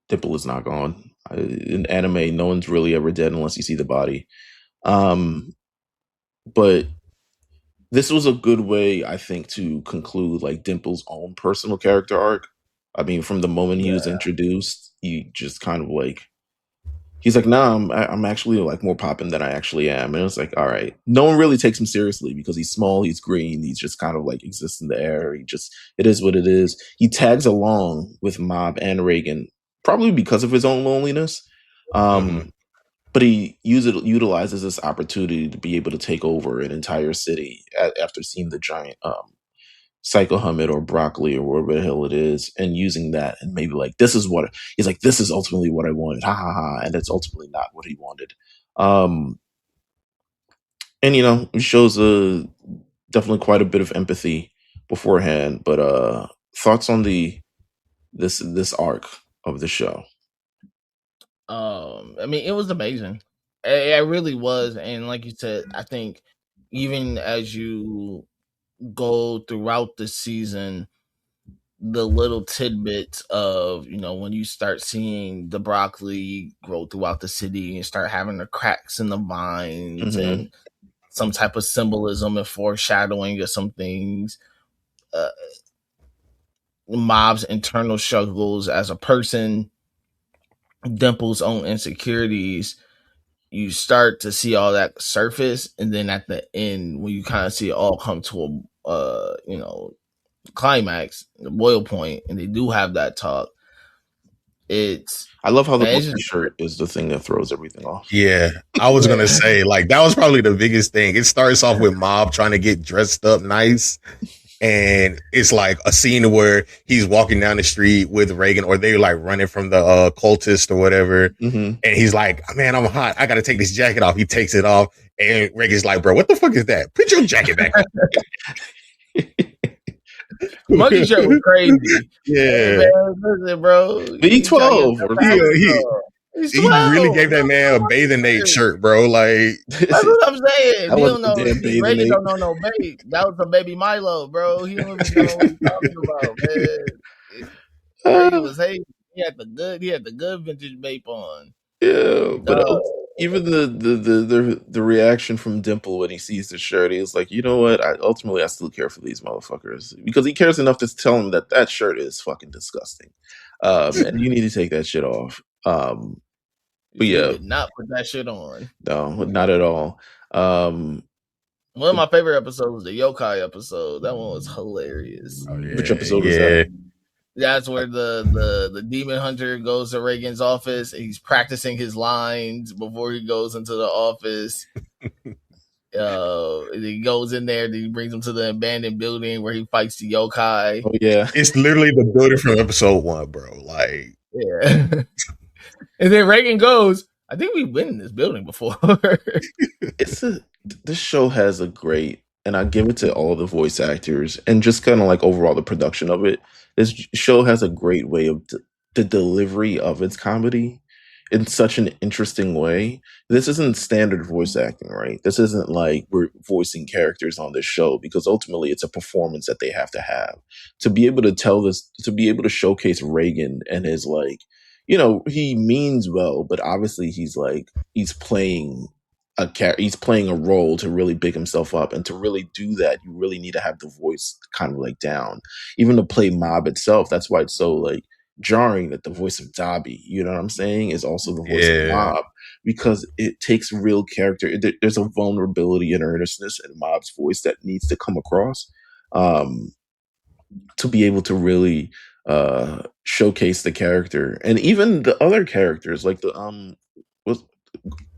A: Dimple is not gone. In anime, no one's really ever dead unless you see the body. But this was a good way, I think, to conclude like Dimple's own personal character arc. I mean, from the moment he was introduced, he just kind of like, he's like, nah, I'm actually like more popping than I actually am. And it's like, all right. No one really takes him seriously because he's small, he's green, he's just kind of like exists in the air. It is what it is. He tags along with Mob and Reagan, probably because of his own loneliness. But he utilizes this opportunity to be able to take over an entire city after seeing the giant Psycho Hummet or Broccoli or whatever the hell it is, and using that, and maybe like, this is ultimately what I wanted, ha ha ha, and that's ultimately not what he wanted. And it shows definitely quite a bit of empathy beforehand. But thoughts on this arc of the show?
B: I mean, it was amazing. It really was, and like you said, I think even as you go throughout the season, the little tidbits of when you start seeing the broccoli grow throughout the city and start having the cracks in the vines and some type of symbolism and foreshadowing of some things, Mob's internal struggles as a person, Dimple's own insecurities, you start to see all that surface, and then at the end when you kind of see it all come to a climax, the boil point, and they do have that talk.
A: I love how the blue shirt is the thing that throws everything off.
C: Yeah, I was gonna say, like, that was probably the biggest thing. It starts off with Mob trying to get dressed up nice, and it's like a scene where he's walking down the street with Reagan, or they're like running from the cultist or whatever, and he's like, "Man, I'm hot. I gotta take this jacket off." He takes it off, and Reagan's like, "Bro, what the fuck is that? Put your jacket back on."
B: Monkey shirt was crazy.
C: Yeah,
B: man, listen, bro.
A: B12.
C: He really gave that man a Bathing Ape shirt, bro. Like,
B: that's what I'm saying. He don't know. Reagan don't know no babe. That was a baby Milo, bro. He don't even know what he's talking about, man. Reagan was hating. He had the good vintage babe on.
A: Yeah, but even the reaction from Dimple when he sees the shirt, he's like, you know what? I still care for these motherfuckers, because he cares enough to tell him that shirt is fucking disgusting, and you need to take that shit off. But
B: yeah, did not put that shit on.
A: No, not at all.
B: One of my favorite episodes was the yokai episode. That one was hilarious.
A: Oh, yeah. Which episode was that?
B: That's where the demon hunter goes to Reagan's office. He's practicing his lines before he goes into the office. He goes in there. He brings him to the abandoned building where he fights the yokai.
A: Oh yeah,
C: it's literally the building from episode 1, bro. Like,
B: yeah. And then Reagan goes, "I think we've been in this building before."
A: This show has a great, and I give it to all the voice actors and just kind of like overall the production of it. This show has a great way of the delivery of its comedy in such an interesting way. This isn't standard voice acting, right? This isn't like we're voicing characters on this show, because ultimately it's a performance that they have to have. To be able to tell this, to be able to showcase Reagan and his, like, you know, he means well, but obviously he's playing a role to really big himself up, and to really do that, you really need to have the voice kind of like down. Even to play Mob itself, that's why it's so like jarring that the voice of Dobby, you know what I'm saying, is also the voice of Mob, because it takes real character. There's a vulnerability and earnestness in Mob's voice that needs to come across to be able to really showcase the character. And even the other characters, like the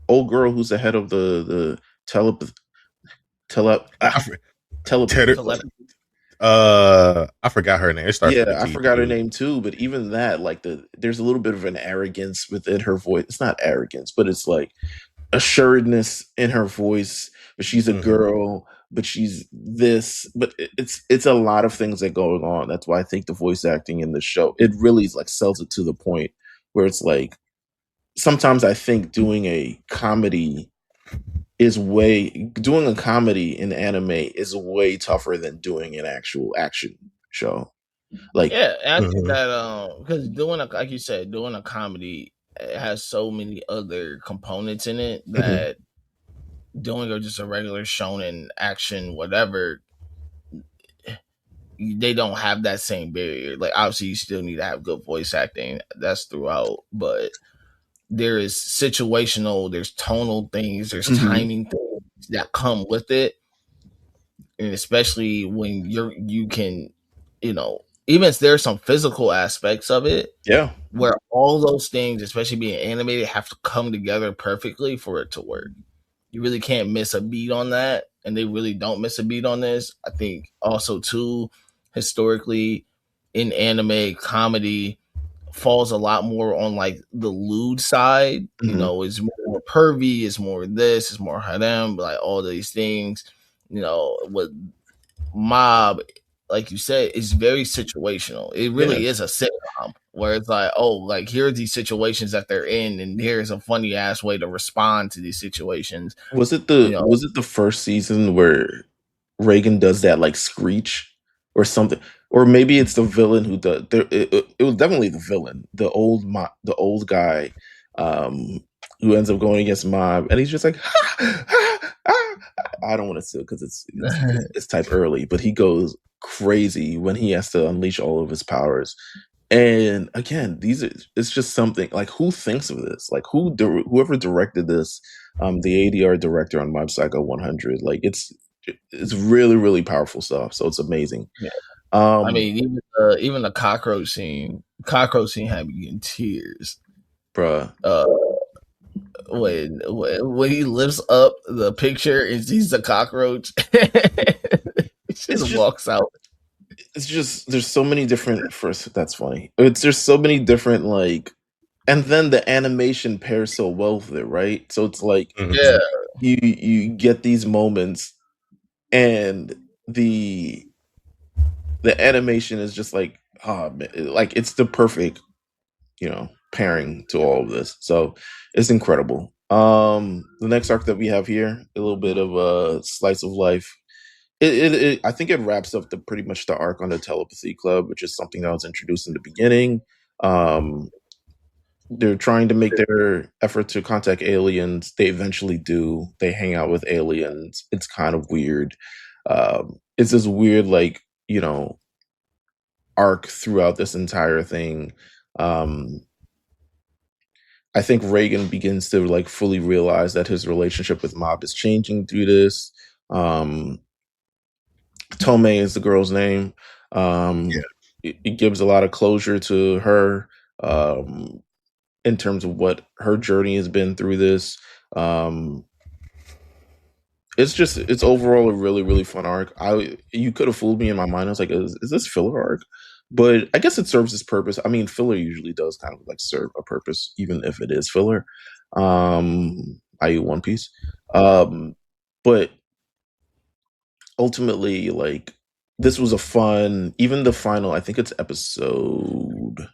A: old girl who's the head of the telepathy.
C: I forgot her name.
A: I forgot her name too. But even that, like, there's a little bit of an arrogance within her voice. It's not arrogance, but it's like assuredness in her voice. But she's a girl, but she's this. But it's a lot of things that go on. That's why I think the voice acting in the show, it really like sells it to the point where it's like, sometimes I think doing a comedy in anime is way tougher than doing an actual action show. Like,
B: yeah, I think that because like you said, doing a comedy, it has so many other components in it that doing just a regular shonen action, whatever, they don't have that same barrier. Like, obviously you still need to have good voice acting, that's throughout, but there is situational, there's tonal things, there's timing things that come with it. And especially when you can, you know, even if there's some physical aspects of it, where all those things, especially being animated, have to come together perfectly for it to work. You really can't miss a beat on that, and they really don't miss a beat on this. I think also too, historically, in anime, comedy falls a lot more on like the lewd side. You know, it's more pervy, it's more this, it's more harem, like all these things. You know, with Mob, like you said, it's very situational. It really is a sitcom where it's like, oh, like, here are these situations that they're in, and here's a funny ass way to respond to these situations.
A: Was it the first season where Reagan does that like screech or something? Or maybe it's the villain who does. It was definitely the villain, the old guy, who ends up going against Mob, and he's just like, I don't want to say it because it's type early, but he goes crazy when he has to unleash all of his powers. And again, it's just something like, who thinks of this? Like, whoever directed this, the ADR director on Mob Psycho 100, like, it's really, really powerful stuff. So it's amazing.
B: I mean, even the cockroach scene had me in tears,
A: bruh.
B: When he lifts up the picture and sees the cockroach, just walks out.
A: It's just there's so many different. First, that's funny. There's so many different and then the animation pairs so well with it, right? So it's like you get these moments, and the animation is just like it's the perfect pairing to all of this. So it's incredible. The next arc that we have here, a little bit of a slice of life. I think it wraps up pretty much the arc on the telepathy club, which is something that was introduced in the beginning. They're trying to make their effort to contact aliens. They eventually do. They hang out with aliens. It's kind of weird. It's this weird, arc throughout this entire thing. I think Reagan begins to fully realize that his relationship with Mob is changing through this. Tomei is the girl's name. It gives a lot of closure to her in terms of what her journey has been through this. It's overall a really, really fun arc. You could have fooled me in my mind. I was like, is this filler arc? But I guess it serves its purpose. I mean, filler usually does kind of serve a purpose, even if it is filler. I.e. One Piece. But ultimately, this was a fun, even the final, I think it's episode.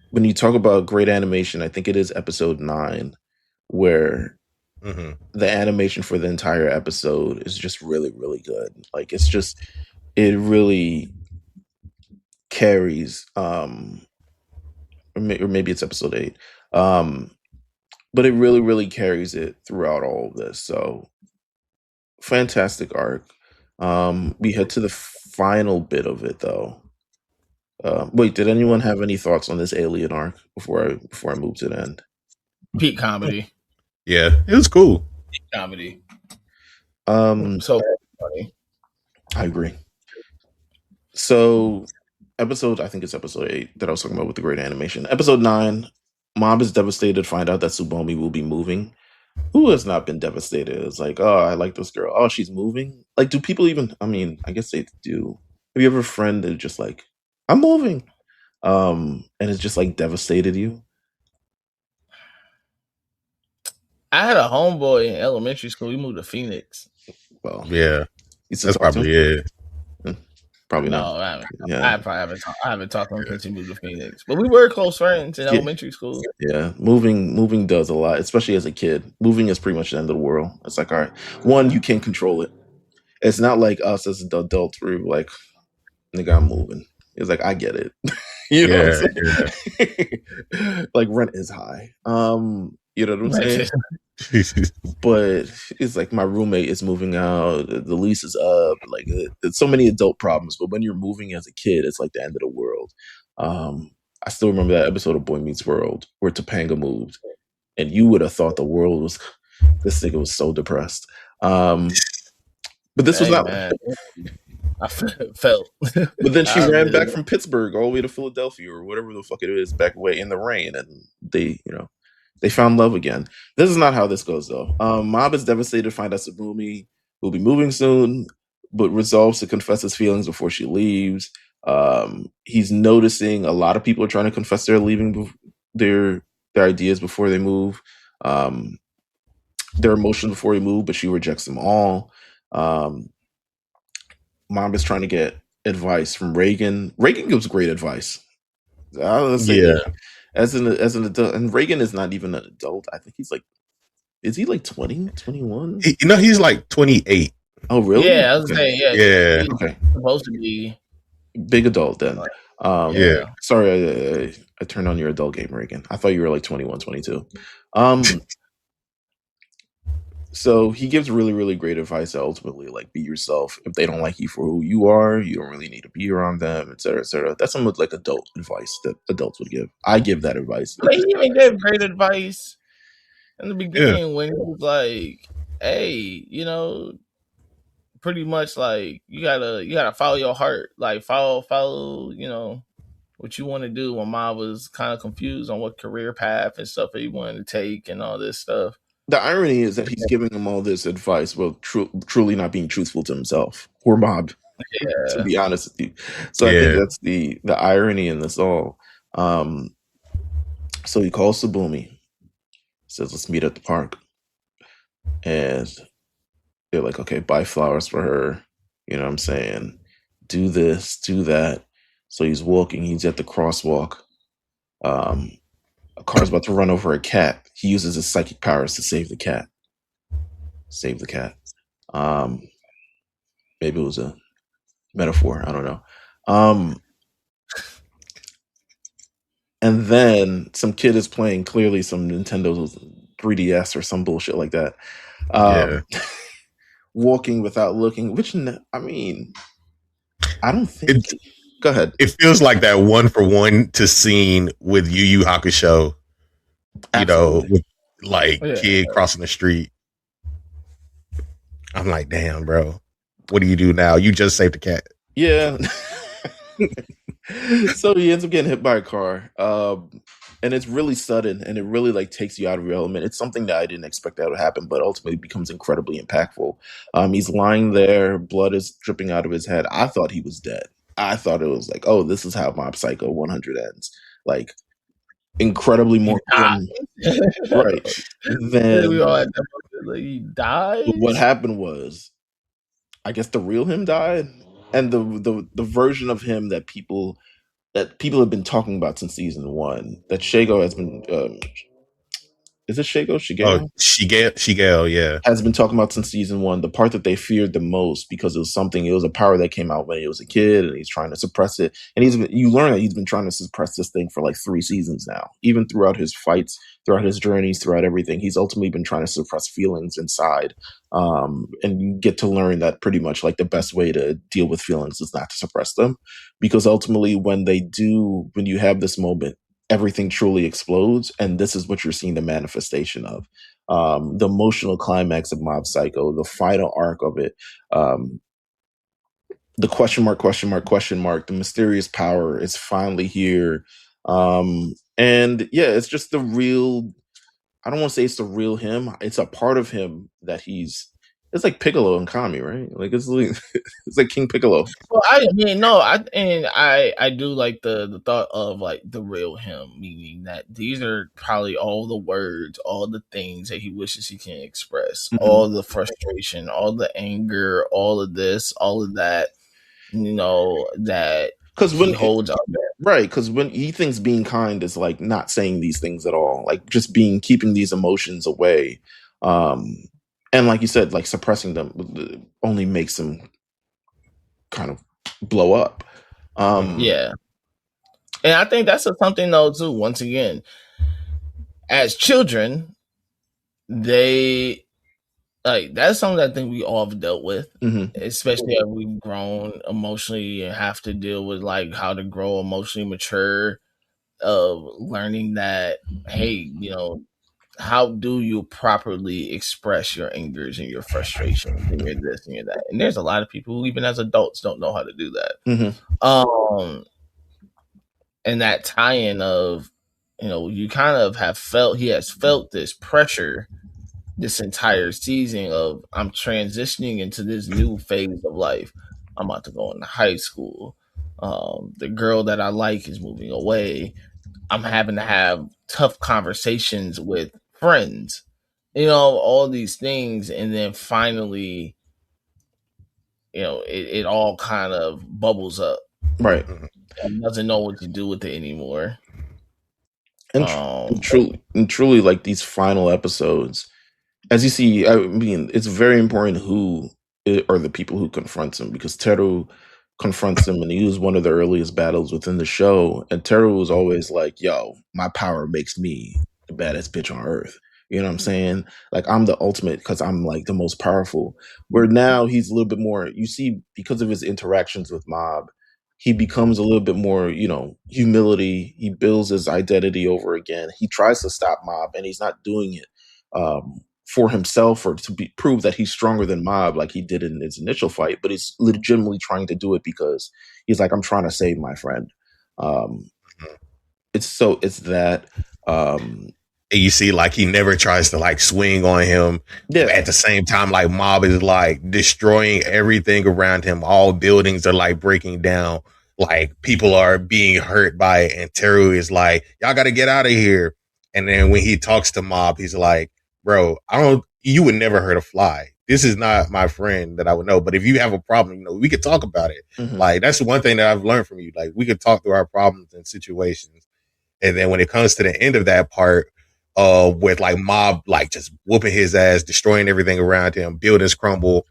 A: When you talk about great animation, I think it is episode 9, where the animation for the entire episode is just really, really good. It really carries, or maybe it's episode 8. But it really, really carries it throughout all of this. So fantastic arc. We head to the final bit of it though. Wait, did anyone have any thoughts on this alien arc before I move to the end?
B: Peak comedy.
C: Yeah, it was cool.
B: Peak comedy.
A: So funny. I agree. So I think it's episode 8 that I was talking about with the great animation. Episode 9, Mob is devastated to find out that Tsubomi will be moving. Who has not been devastated? It's like, oh, I like this girl. Oh, she's moving. Do people even? I mean, I guess they do. Have you ever a friend that just I'm moving, and it's just devastated you?
B: I had a homeboy in elementary school. He moved to Phoenix.
C: Well, yeah, that's probably it.
A: Probably
B: no, not. I haven't. Yeah. I haven't talked to him since he moved to Phoenix. But we were close friends in elementary school.
A: Yeah, moving does a lot, especially as a kid. Moving is pretty much the end of the world. It's like, all right, one, you can't control it. It's not like us as adults where we're like, nigga, I'm moving. It's like, I get it. You know what I'm saying? Rent is high. You know what I'm saying? But it's like my roommate is moving out, the lease is up, it's so many adult problems. But when you're moving as a kid, it's like the end of the world. I still remember that episode of Boy Meets World where Topanga moved, and you would have thought the world was, this nigga was so depressed. But this was not.
B: I felt.
A: But then she ran back from Pittsburgh all the way to Philadelphia or whatever the fuck it is, back away in the rain, and they found love again. This is not how this goes, though. Mob is devastated to find out Tsubumi will be moving soon, but resolves to confess his feelings before she leaves. He's noticing a lot of people are trying to confess they're leaving their ideas before they move. Their emotions before they move, but she rejects them all. Mom is trying to get advice from Reagan. Reagan gives great advice. Let's say that. As an adult, and Reagan is not even an adult. I think he's is he 20, 21?
C: He's 28.
A: Oh, really?
B: Yeah, I was saying,
C: yeah.
B: Okay. Supposed to be
A: big adult then. Sorry, I turned on your adult game, Reagan. I thought you were 21, 22. So he gives really, really great advice that ultimately, be yourself. If they don't like you for who you are, you don't really need to be around them, et cetera, et cetera. That's some adult advice that adults would give. I give that advice.
B: He even gave great advice in the beginning when he was like, hey, pretty much like you gotta follow your heart, like follow what you want to do. When Mob was kind of confused on what career path and stuff that he wanted to take and all this stuff.
A: The irony is that he's giving him all this advice while truly not being truthful to himself or Mob.
B: Yeah.
A: To be honest with you, so I think that's the irony in this all. So he calls Sabumi, says, "Let's meet at the park," and they're like, "Okay, buy flowers for her." You know what I'm saying? Do this, do that. So he's walking. He's at the crosswalk. A car's about to run over a cat. He uses his psychic powers to save the cat. Save the cat. Maybe it was a metaphor. I don't know. And then some kid is playing clearly some Nintendo 3DS or some bullshit like that. Walking without looking, which, I mean, I don't think. Go ahead.
C: It feels like that 1-for-1 to scene with Yu Yu Hakusho. Absolutely. With like kid crossing the street. I'm like, damn, bro. What do you do now? You just saved the cat.
A: Yeah. So he ends up getting hit by a car. And it's really sudden and it really like takes you out of your element. It's something that I didn't expect that would happen, but ultimately becomes incredibly impactful. He's lying there, blood is dripping out of his head. I thought he was dead. I thought it was like, oh, this is how Mob Psycho 100 ends. Like, incredibly more right. Then
B: he died.
A: What happened was, I guess the real him died, and the version of him that people have been talking about since season 1, that Shago has been. Is it Shigeo?
C: Oh, Shigeo, yeah.
A: Has been talking about since season 1, the part that they feared the most because it was a power that came out when he was a kid and he's trying to suppress it. And you learn that he's been trying to suppress this thing for like 3 seasons now. Even throughout his fights, throughout his journeys, throughout everything, he's ultimately been trying to suppress feelings inside. And you get to learn that pretty much like the best way to deal with feelings is not to suppress them. Because ultimately when you have this moment, everything truly explodes, and this is what you're seeing the manifestation of. The emotional climax of Mob Psycho, the final arc of it, the question mark, the mysterious power is finally here. And yeah, it's just the real, I don't want to say it's the real him. It's a part of him that it's like Piccolo and Kami, right? Like it's like King Piccolo.
B: Well, I mean, no, I do like the thought of like the real him, meaning that these are probably all the words, all the things that he wishes he can express, all the frustration, all the anger, all of this, all of that, that
A: because when he holds up there. Right, because when he thinks being kind is like not saying these things at all, like just keeping these emotions away. And like you said, like suppressing them only makes them kind of blow up.
B: Yeah. And I think that's something though too, once again, as children, they like that's something that I think we all have dealt with, especially as we've grown emotionally and have to deal with like how to grow emotionally mature, of learning that, hey, how do you properly express your angers and your frustrations and your this and your that? And there's a lot of people who, even as adults, don't know how to do that. And that tie-in of, you kind of he has felt this pressure this entire season of, I'm transitioning into this new phase of life. I'm about to go into high school. The girl that I like is moving away. I'm having to have tough conversations with friends, all these things. And then finally, it all kind of bubbles up.
A: Right.
B: And doesn't know what to do with it anymore.
A: And truly, like these final episodes, as you see, I mean, it's very important who are the people who confront him, because Teru confronts him and he was one of the earliest battles within the show. And Teru was always like, yo, my power makes me the baddest bitch on earth. You know what I'm saying? Like, I'm the ultimate because I'm like the most powerful. Where now he's a little bit more, you see, because of his interactions with Mob, he becomes a little bit more, humility. He builds his identity over again. He tries to stop Mob and he's not doing it for himself or to prove that he's stronger than Mob like he did in his initial fight, but he's legitimately trying to do it because he's like, I'm trying to save my friend. It's that.
C: And you see, like, he never tries to like swing on him. Yeah. At the same time, like, Mob is like destroying everything around him. All buildings are like breaking down. Like, people are being hurt by it. And Teru is like, y'all got to get out of here. And then when he talks to Mob, he's like, bro, you would never hurt a fly. This is not my friend that I would know. But if you have a problem, we could talk about it. Mm-hmm. Like, that's the one thing that I've learned from you. Like, we could talk through our problems and situations. And then when it comes to the end of that part, with like Mob, like just whooping his ass, destroying everything around him, buildings crumble.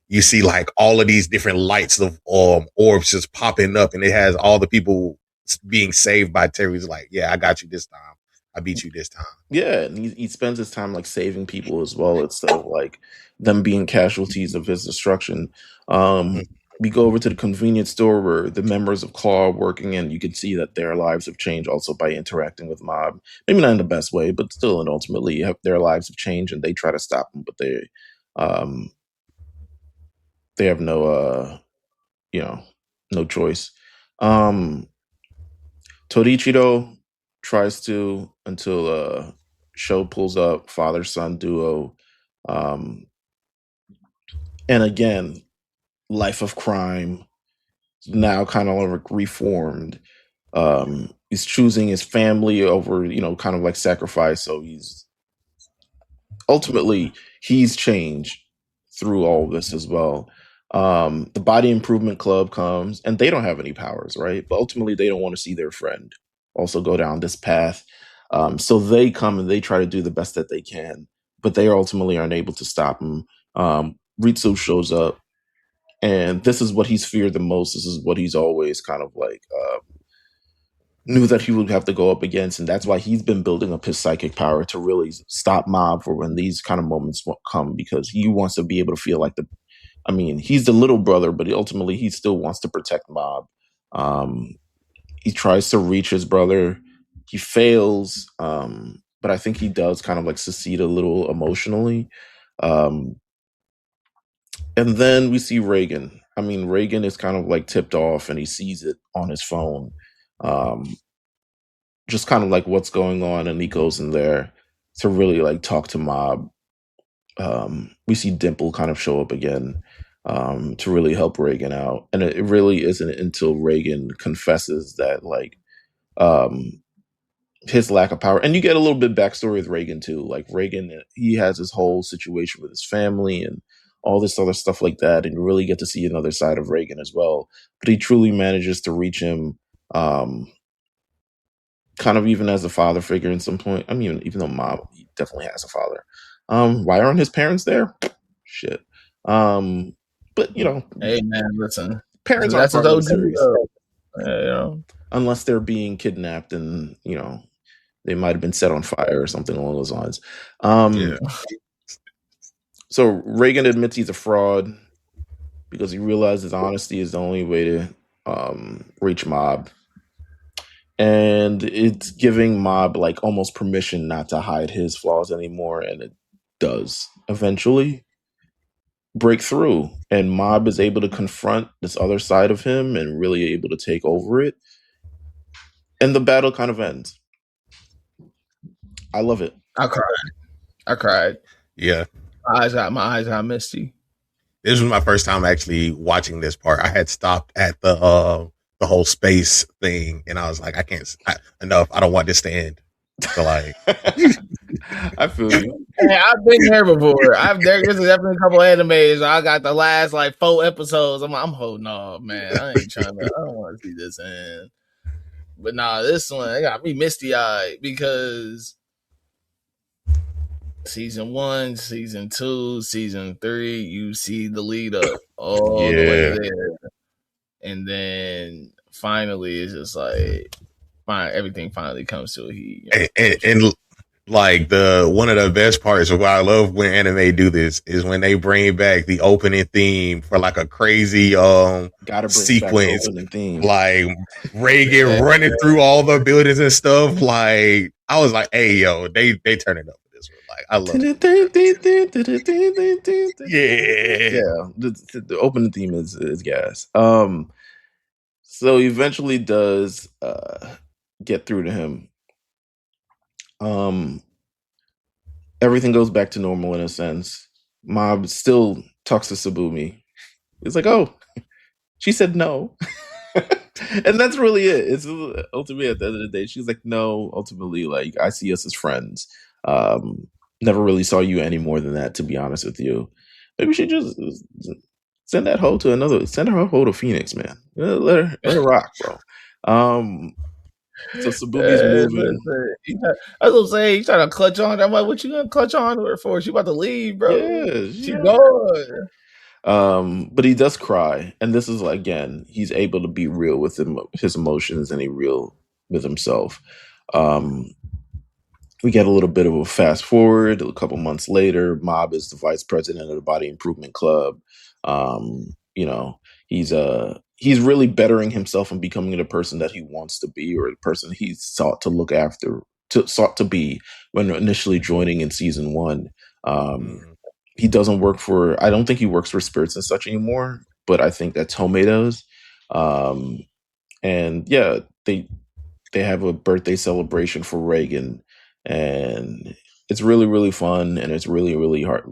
C: You see like all of these different lights of orbs just popping up, and it has all the people being saved by Terry. He's like, yeah, I got you this time. I beat you this time.
A: Yeah, and he spends his time like saving people as well instead of like them being casualties of his destruction. We go over to the convenience store where the members of Claw are working, and you can see that their lives have changed also by interacting with Mob. Maybe not in the best way, but still, and ultimately their lives have changed, and they try to stop him, but they have no no choice. Torichiro tries to until Sho pulls up, father-son duo. And again, life of crime, now kind of like reformed. He's choosing his family over, kind of like sacrifice. So he's changed through all of this as well. The Body Improvement Club comes, and they don't have any powers, right? But ultimately, they don't want to see their friend also go down this path. So they come and they try to do the best that they can, but they ultimately aren't able to stop him. Ritsu shows up, and this is what he's feared the most. This is what he's always kind of like knew that he would have to go up against, and that's why he's been building up his psychic power to really stop Mob for when these kind of moments come, because he wants to be able to feel like he's the little brother, but ultimately he still wants to protect Mob. He tries to reach his brother. He fails, but I think he does kind of like succeed a little emotionally. And then we see Reagan. Reagan is kind of like tipped off, and he sees it on his phone. Just kind of like what's going on, and he goes in there to really like talk to Mob. We see Dimple kind of show up again to really help Reagan out, and it really isn't until Reagan confesses that like his lack of power, and you get a little bit backstory with Reagan too. Like Reagan, he has his whole situation with his family and all this other stuff like that, and you really get to see another side of Reagan as well. But he truly manages to reach him, kind of even as a father figure in some point. Even though Mob, he definitely has a father. Why aren't his parents there? Shit. But
B: hey man, listen,
A: parents aren't part of the series. Unless they're being kidnapped and they might have been set on fire or something along those lines. So Reagan admits he's a fraud because he realizes honesty is the only way to reach Mob. And it's giving Mob like almost permission not to hide his flaws anymore, and it does eventually break through, and Mob is able to confront this other side of him and really able to take over it, and the battle kind of ends. I love it.
B: I cried.
C: Yeah,
B: my eyes got misty.
C: This was my first time actually watching this part. I had stopped at the whole space thing, and I was like, enough. I don't want this to end. So like,
A: I feel you.
B: Hey, I've been here before. There's definitely a couple animes. I got the last like 4 episodes. I'm holding off, man. I don't want to see this end. But nah, this one, it got me misty eyed because season 1, season 2, season 3, you see the lead up all the way there, and then finally it's just like everything finally comes to a heat.
C: And like one of the best parts of why I love when anime do this is when they bring back the opening theme for like a crazy sequence, like Reagan running through all the buildings and stuff. Like I was like, hey yo, they turn it up for this one. Like I love it.
A: Yeah. The opening theme is gas. So he eventually does get through to him. Everything goes back to normal in a sense. Mob still talks to Sabumi. It's like, oh, she said no. And that's really it. It's ultimately at the end of the day, she's like, no, ultimately, like, I see us as friends. Never really saw you any more than that, to be honest with you. Maybe she just send that hoe to send her hoe to Phoenix, man. Let her rock, bro. So Sabumi's moving.
B: I was gonna say, you trying to clutch on. I'm like, what you gonna clutch on to her for? She about to leave, bro.
A: Yeah,
B: she gone.
A: But he does cry, and this is again, he's able to be real with his emotions, and he real with himself. We get a little bit of a fast forward. A couple months later, Mob is the vice president of the Body Improvement Club. He's really bettering himself and becoming the person that he wants to be, or the person he sought to be when initially joining in season 1. He doesn't work for, I don't think he works for Spirits and Such anymore, but I think that Tomei does. And yeah, they have a birthday celebration for Reagan, and it's really, really fun, and it's really, really hard,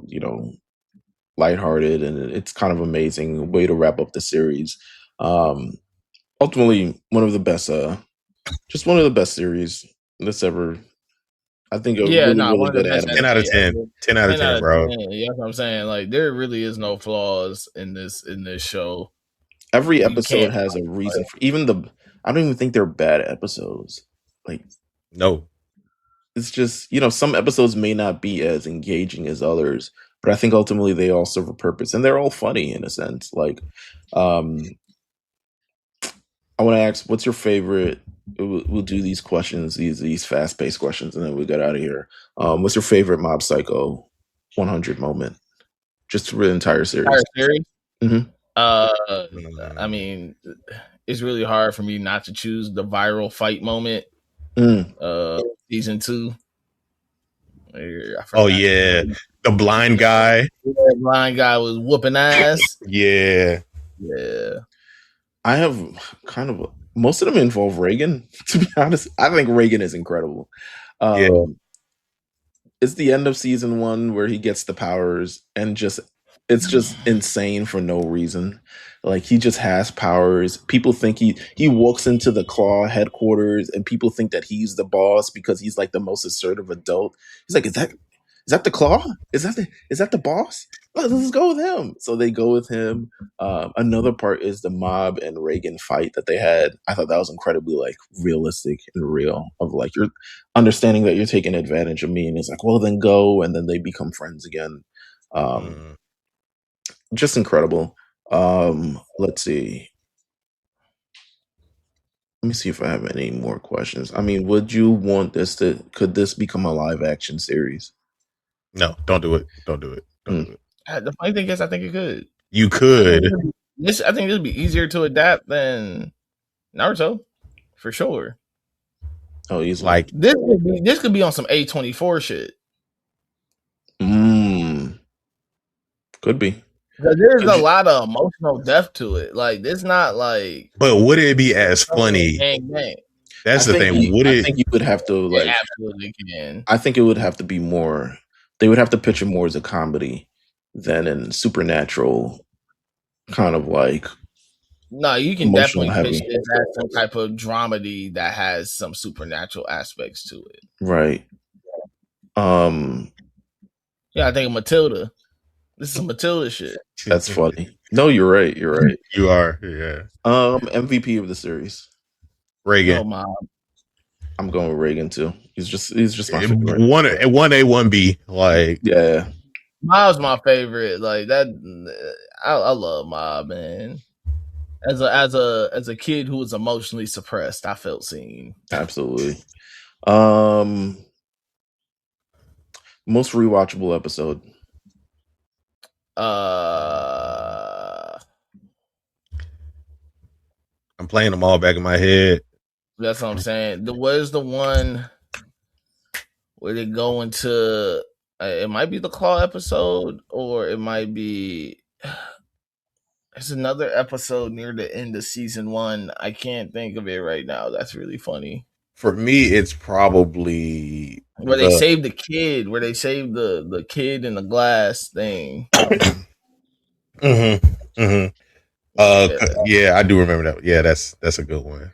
A: lighthearted, and it's kind of amazing way to wrap up the series. Ultimately, one of the best series that's ever. I think really good anime.
C: 10 out of 10. 10 out of 10, bro.
B: Yeah, that's what I'm saying. Like, there really is no flaws in this show.
A: Every episode has a reason for I don't even think they're bad episodes. Like,
C: no.
A: It's just, some episodes may not be as engaging as others, but I think ultimately they all serve a purpose, and they're all funny in a sense. Like, I want to ask, what's your favorite? We'll do these questions, these fast-paced questions, and then we get out of here. What's your favorite Mob Psycho 100 moment? Just for the entire series.
B: Mm-hmm. I mean, it's really hard for me not to choose the viral fight moment. Season 2.
C: Oh yeah, the blind guy.
B: The blind guy was whooping ass.
C: Yeah.
A: I have most of them involve Reagan. To be honest, I think Reagan is incredible. It's the end of season 1 where he gets the powers, and it's just insane for no reason. Like, he just has powers. People think he walks into the Claw headquarters, and people think that he's the boss because he's like the most assertive adult. He's like, is that the Claw? Is that the boss? Let's go with him. So they go with him. Another part is the Mob and Reagan fight that they had. I thought that was incredibly realistic and real. Of you're understanding that you're taking advantage of me, and it's like, well, then go, and then they become friends again. Just incredible. Let's see. Let me see if I have any more questions. I mean, would you want could this become a live action series?
C: No, don't do it. Don't do it. Don't do it.
B: The funny thing is, I think it could.
C: You could.
B: I think this would be easier to adapt than Naruto, for sure.
A: Oh, he's
B: this could be on some A24 shit.
A: Could be.
B: There's a lot of emotional depth to it. Like, it's not like.
C: But would it be as funny? That's the thing.
A: I think you would have to
B: it absolutely can.
A: I think it would have to be more. They would have to pitch it more as a comedy than in supernatural, kind of like.
B: No, you can definitely pitch it as some type of dramedy that has some supernatural aspects to it.
A: Right.
B: Yeah, I think of Matilda. This is some Matilda shit.
A: That's funny. No, you're right. You're right.
C: You are. Yeah.
A: MVP of the series.
C: Reagan.
B: No,
A: I'm going with Reagan too. He's just my favorite.
C: 1A, 1B. Like,
A: yeah.
B: Mob's my favorite. Like that. I love Mob, man. As a kid who was emotionally suppressed, I felt seen.
A: Absolutely. Most rewatchable episode.
C: I'm playing them all back in my head.
B: That's what I'm saying. What is the one where they go into it might be the claw episode, or it might be there's another episode near the end of season 1. I can't think of it right now. That's really funny.
C: For me, it's probably
B: where they save the kid, where they save the kid in the glass thing.
C: Yeah, I do remember that. Yeah, that's a good one.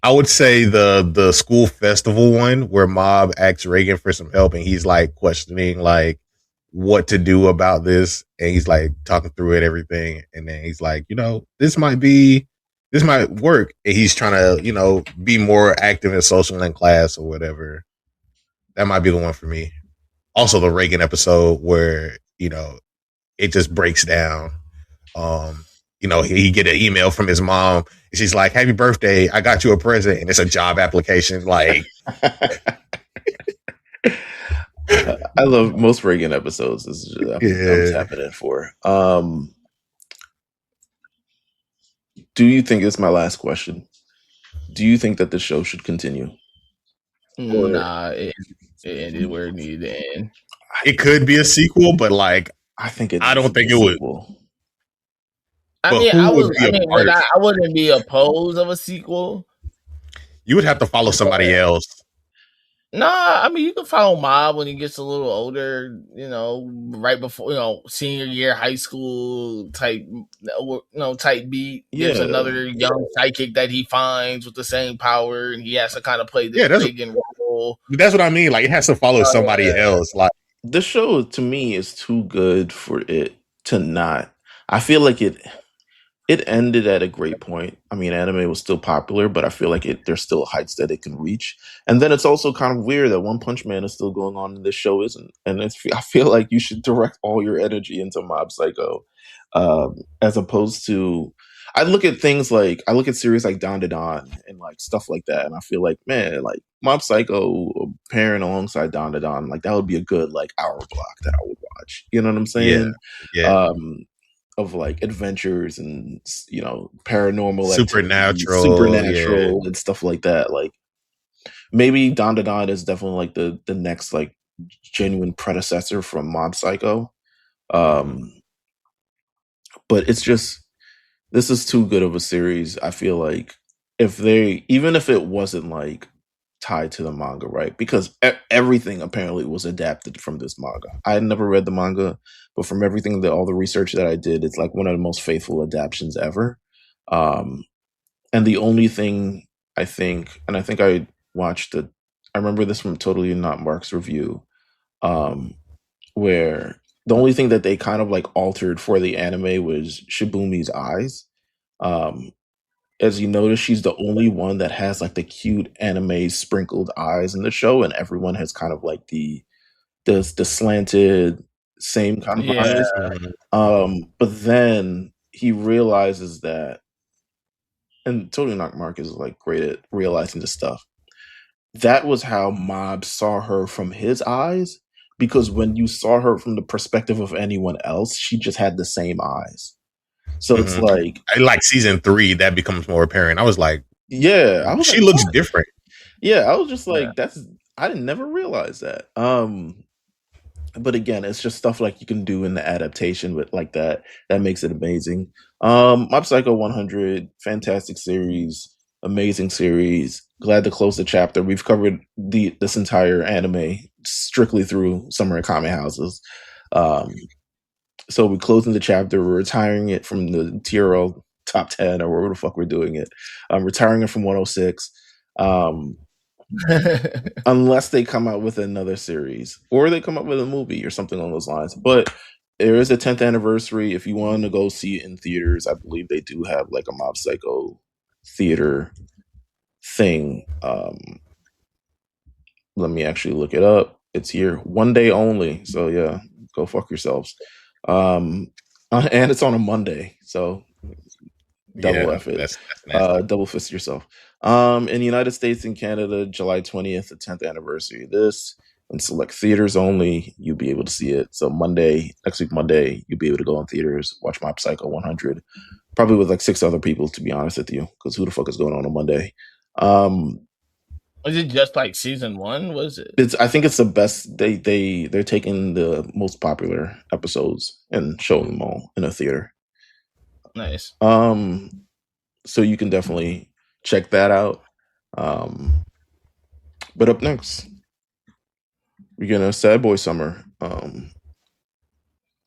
C: I would say the school festival one where Mob asks Reagan for some help and he's like questioning like what to do about this, and he's like talking through it, everything, and then he's like, this might work, and he's trying to be more active and social in class or whatever. That might be the one for me. Also the Reagan episode where it just breaks down. He get an email from his mom and she's like, "Happy birthday, I got you a present," and it's a job application. Like
A: I love most Reagan episodes. This is just, I'm tapping in for. Do you think, it's my last question, do you think that the show should continue?
B: Nah, it ended where it needed to end.
C: It could be a sequel, but like I don't think it would.
B: I mean, I wouldn't be opposed of a sequel.
C: You would have to follow somebody else.
B: Nah, I mean, you can follow Mob when he gets a little older, right before, senior year high school type, type beat. There's another young psychic that he finds with the same power, and he has to kind of play this big role.
C: That's what I mean. Like, it has to follow somebody else. Like,
A: the show to me is too good for it to not. I feel like it ended at a great point. I mean, anime was still popular, but I feel like there's still heights that it can reach. And then it's also kind of weird that One Punch Man is still going on and this show isn't. And I feel like you should direct all your energy into Mob Psycho, as opposed to. I look at series like Don to Don and like stuff like that, and I feel like, man, like Mob Psycho pairing alongside Don to Don, like that would be a good like hour block that I would watch. You know what I'm saying?
C: Yeah.
A: Of like adventures and paranormal
C: supernatural
A: and stuff like that. Like maybe Don to Don is definitely like the next like genuine predecessor from Mob Psycho. But it's just, this is too good of a series. I feel like even if it wasn't like tied to the manga, right? Because everything apparently was adapted from this manga. I had never read the manga, but from everything all the research that I did, it's like one of the most faithful adaptations ever. And the only thing I think I watched I remember this from Totally Not Mark's review, where the only thing that they kind of like altered for the anime was Shibumi's eyes. As you notice, she's the only one that has like the cute anime sprinkled eyes in the show, and everyone has kind of like the slanted same kind of eyes. But then he realizes that, and Totally Not Mark is like great at realizing this stuff. That was how Mob saw her from his eyes, because when you saw her from the perspective of anyone else, she just had the same eyes. So it's
C: like season 3 that becomes more apparent. I was like, she looks different.
A: Yeah, I was just like, I didn't never realize that. But again, it's just stuff like you can do in the adaptation with like that makes it amazing. Mob Psycho 100, fantastic series, amazing series. Glad to close the chapter. We've covered this entire anime strictly through Summer Kame Houses. So we're closing the chapter. We're retiring it from the TRL top 10 or wherever the fuck we're doing it. Retiring it from 106. Unless they come out with another series or they come up with a movie or something along those lines. But there is a 10th anniversary. If you want to go see it in theaters, I believe they do have like a Mob Psycho theater thing. Let me actually look it up. It's here. One day only. So yeah, go fuck yourselves. And it's on a Monday, so double F it. That's nasty. Double fist yourself. In the United States and Canada, July 20th, the 10th anniversary of this. In select theaters only, you'll be able to see it. So next week Monday, you'll be able to go in theaters, watch Mob Psycho 100. Probably with like 6 other people, to be honest with you, because who the fuck is going on Monday?
B: Was it just like season 1? Was it?
A: I think it's the best. They're taking the most popular episodes and showing them all in a theater.
B: Nice.
A: So you can definitely check that out. But up next, we're getting a Sad Boy Summer.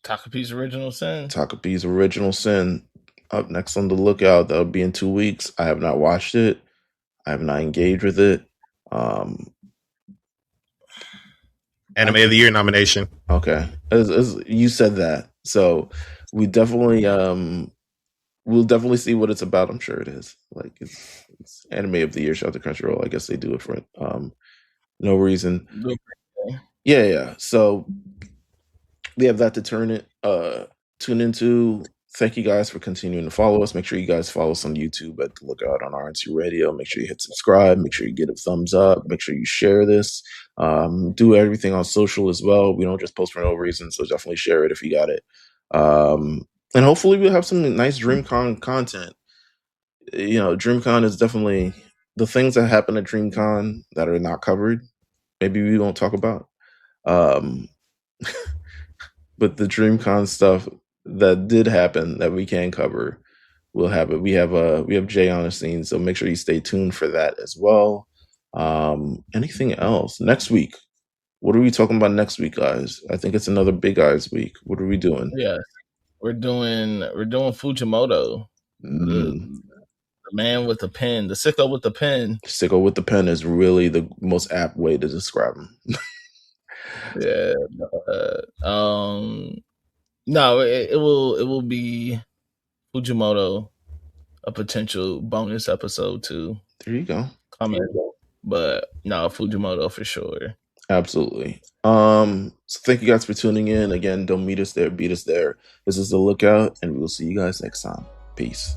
B: Takapi's Original Sin.
A: Takapi's Original Sin. Up next on the lookout. That'll be in 2 weeks. I have not watched it. I have not engaged with it.
C: Anime of the Year nomination.
A: Okay, as you said that, so we definitely we'll definitely see what it's about. I'm sure it is. Like it's Anime of the Year. Shout out to Crunchyroll. I guess they do it for no reason. Yeah. So we have that to tune into. Thank you guys for continuing to follow us. Make sure you guys follow us on YouTube at the Lookout on RNC Radio. Make sure you hit subscribe. Make sure you get a thumbs up. Make sure you share this. Do everything on social as well. We don't just post for no reason, so definitely share it if you got it. And hopefully we'll have some nice DreamCon content. You know, DreamCon is definitely the things that happen at DreamCon that are not covered. Maybe we won't talk about. But the DreamCon stuff that did happen that we can cover, we'll have it. We have Jay on the scene, so make sure you stay tuned for that as well. Anything else next week? What are we talking about next week, guys? I think it's another Big Eyes week. What are we doing?
B: Yeah, we're doing Fujimoto, the man with the pen, the sicko with the pen.
A: Sicko with the pen is really the most apt way to describe him.
B: Yeah. No, it will be Fujimoto, a potential bonus episode too.
A: There you go.
B: But no, Fujimoto for sure.
A: Absolutely. So thank you guys for tuning in. Again, don't meet us there, beat us there. This is The Lookout, and we will see you guys next time. Peace.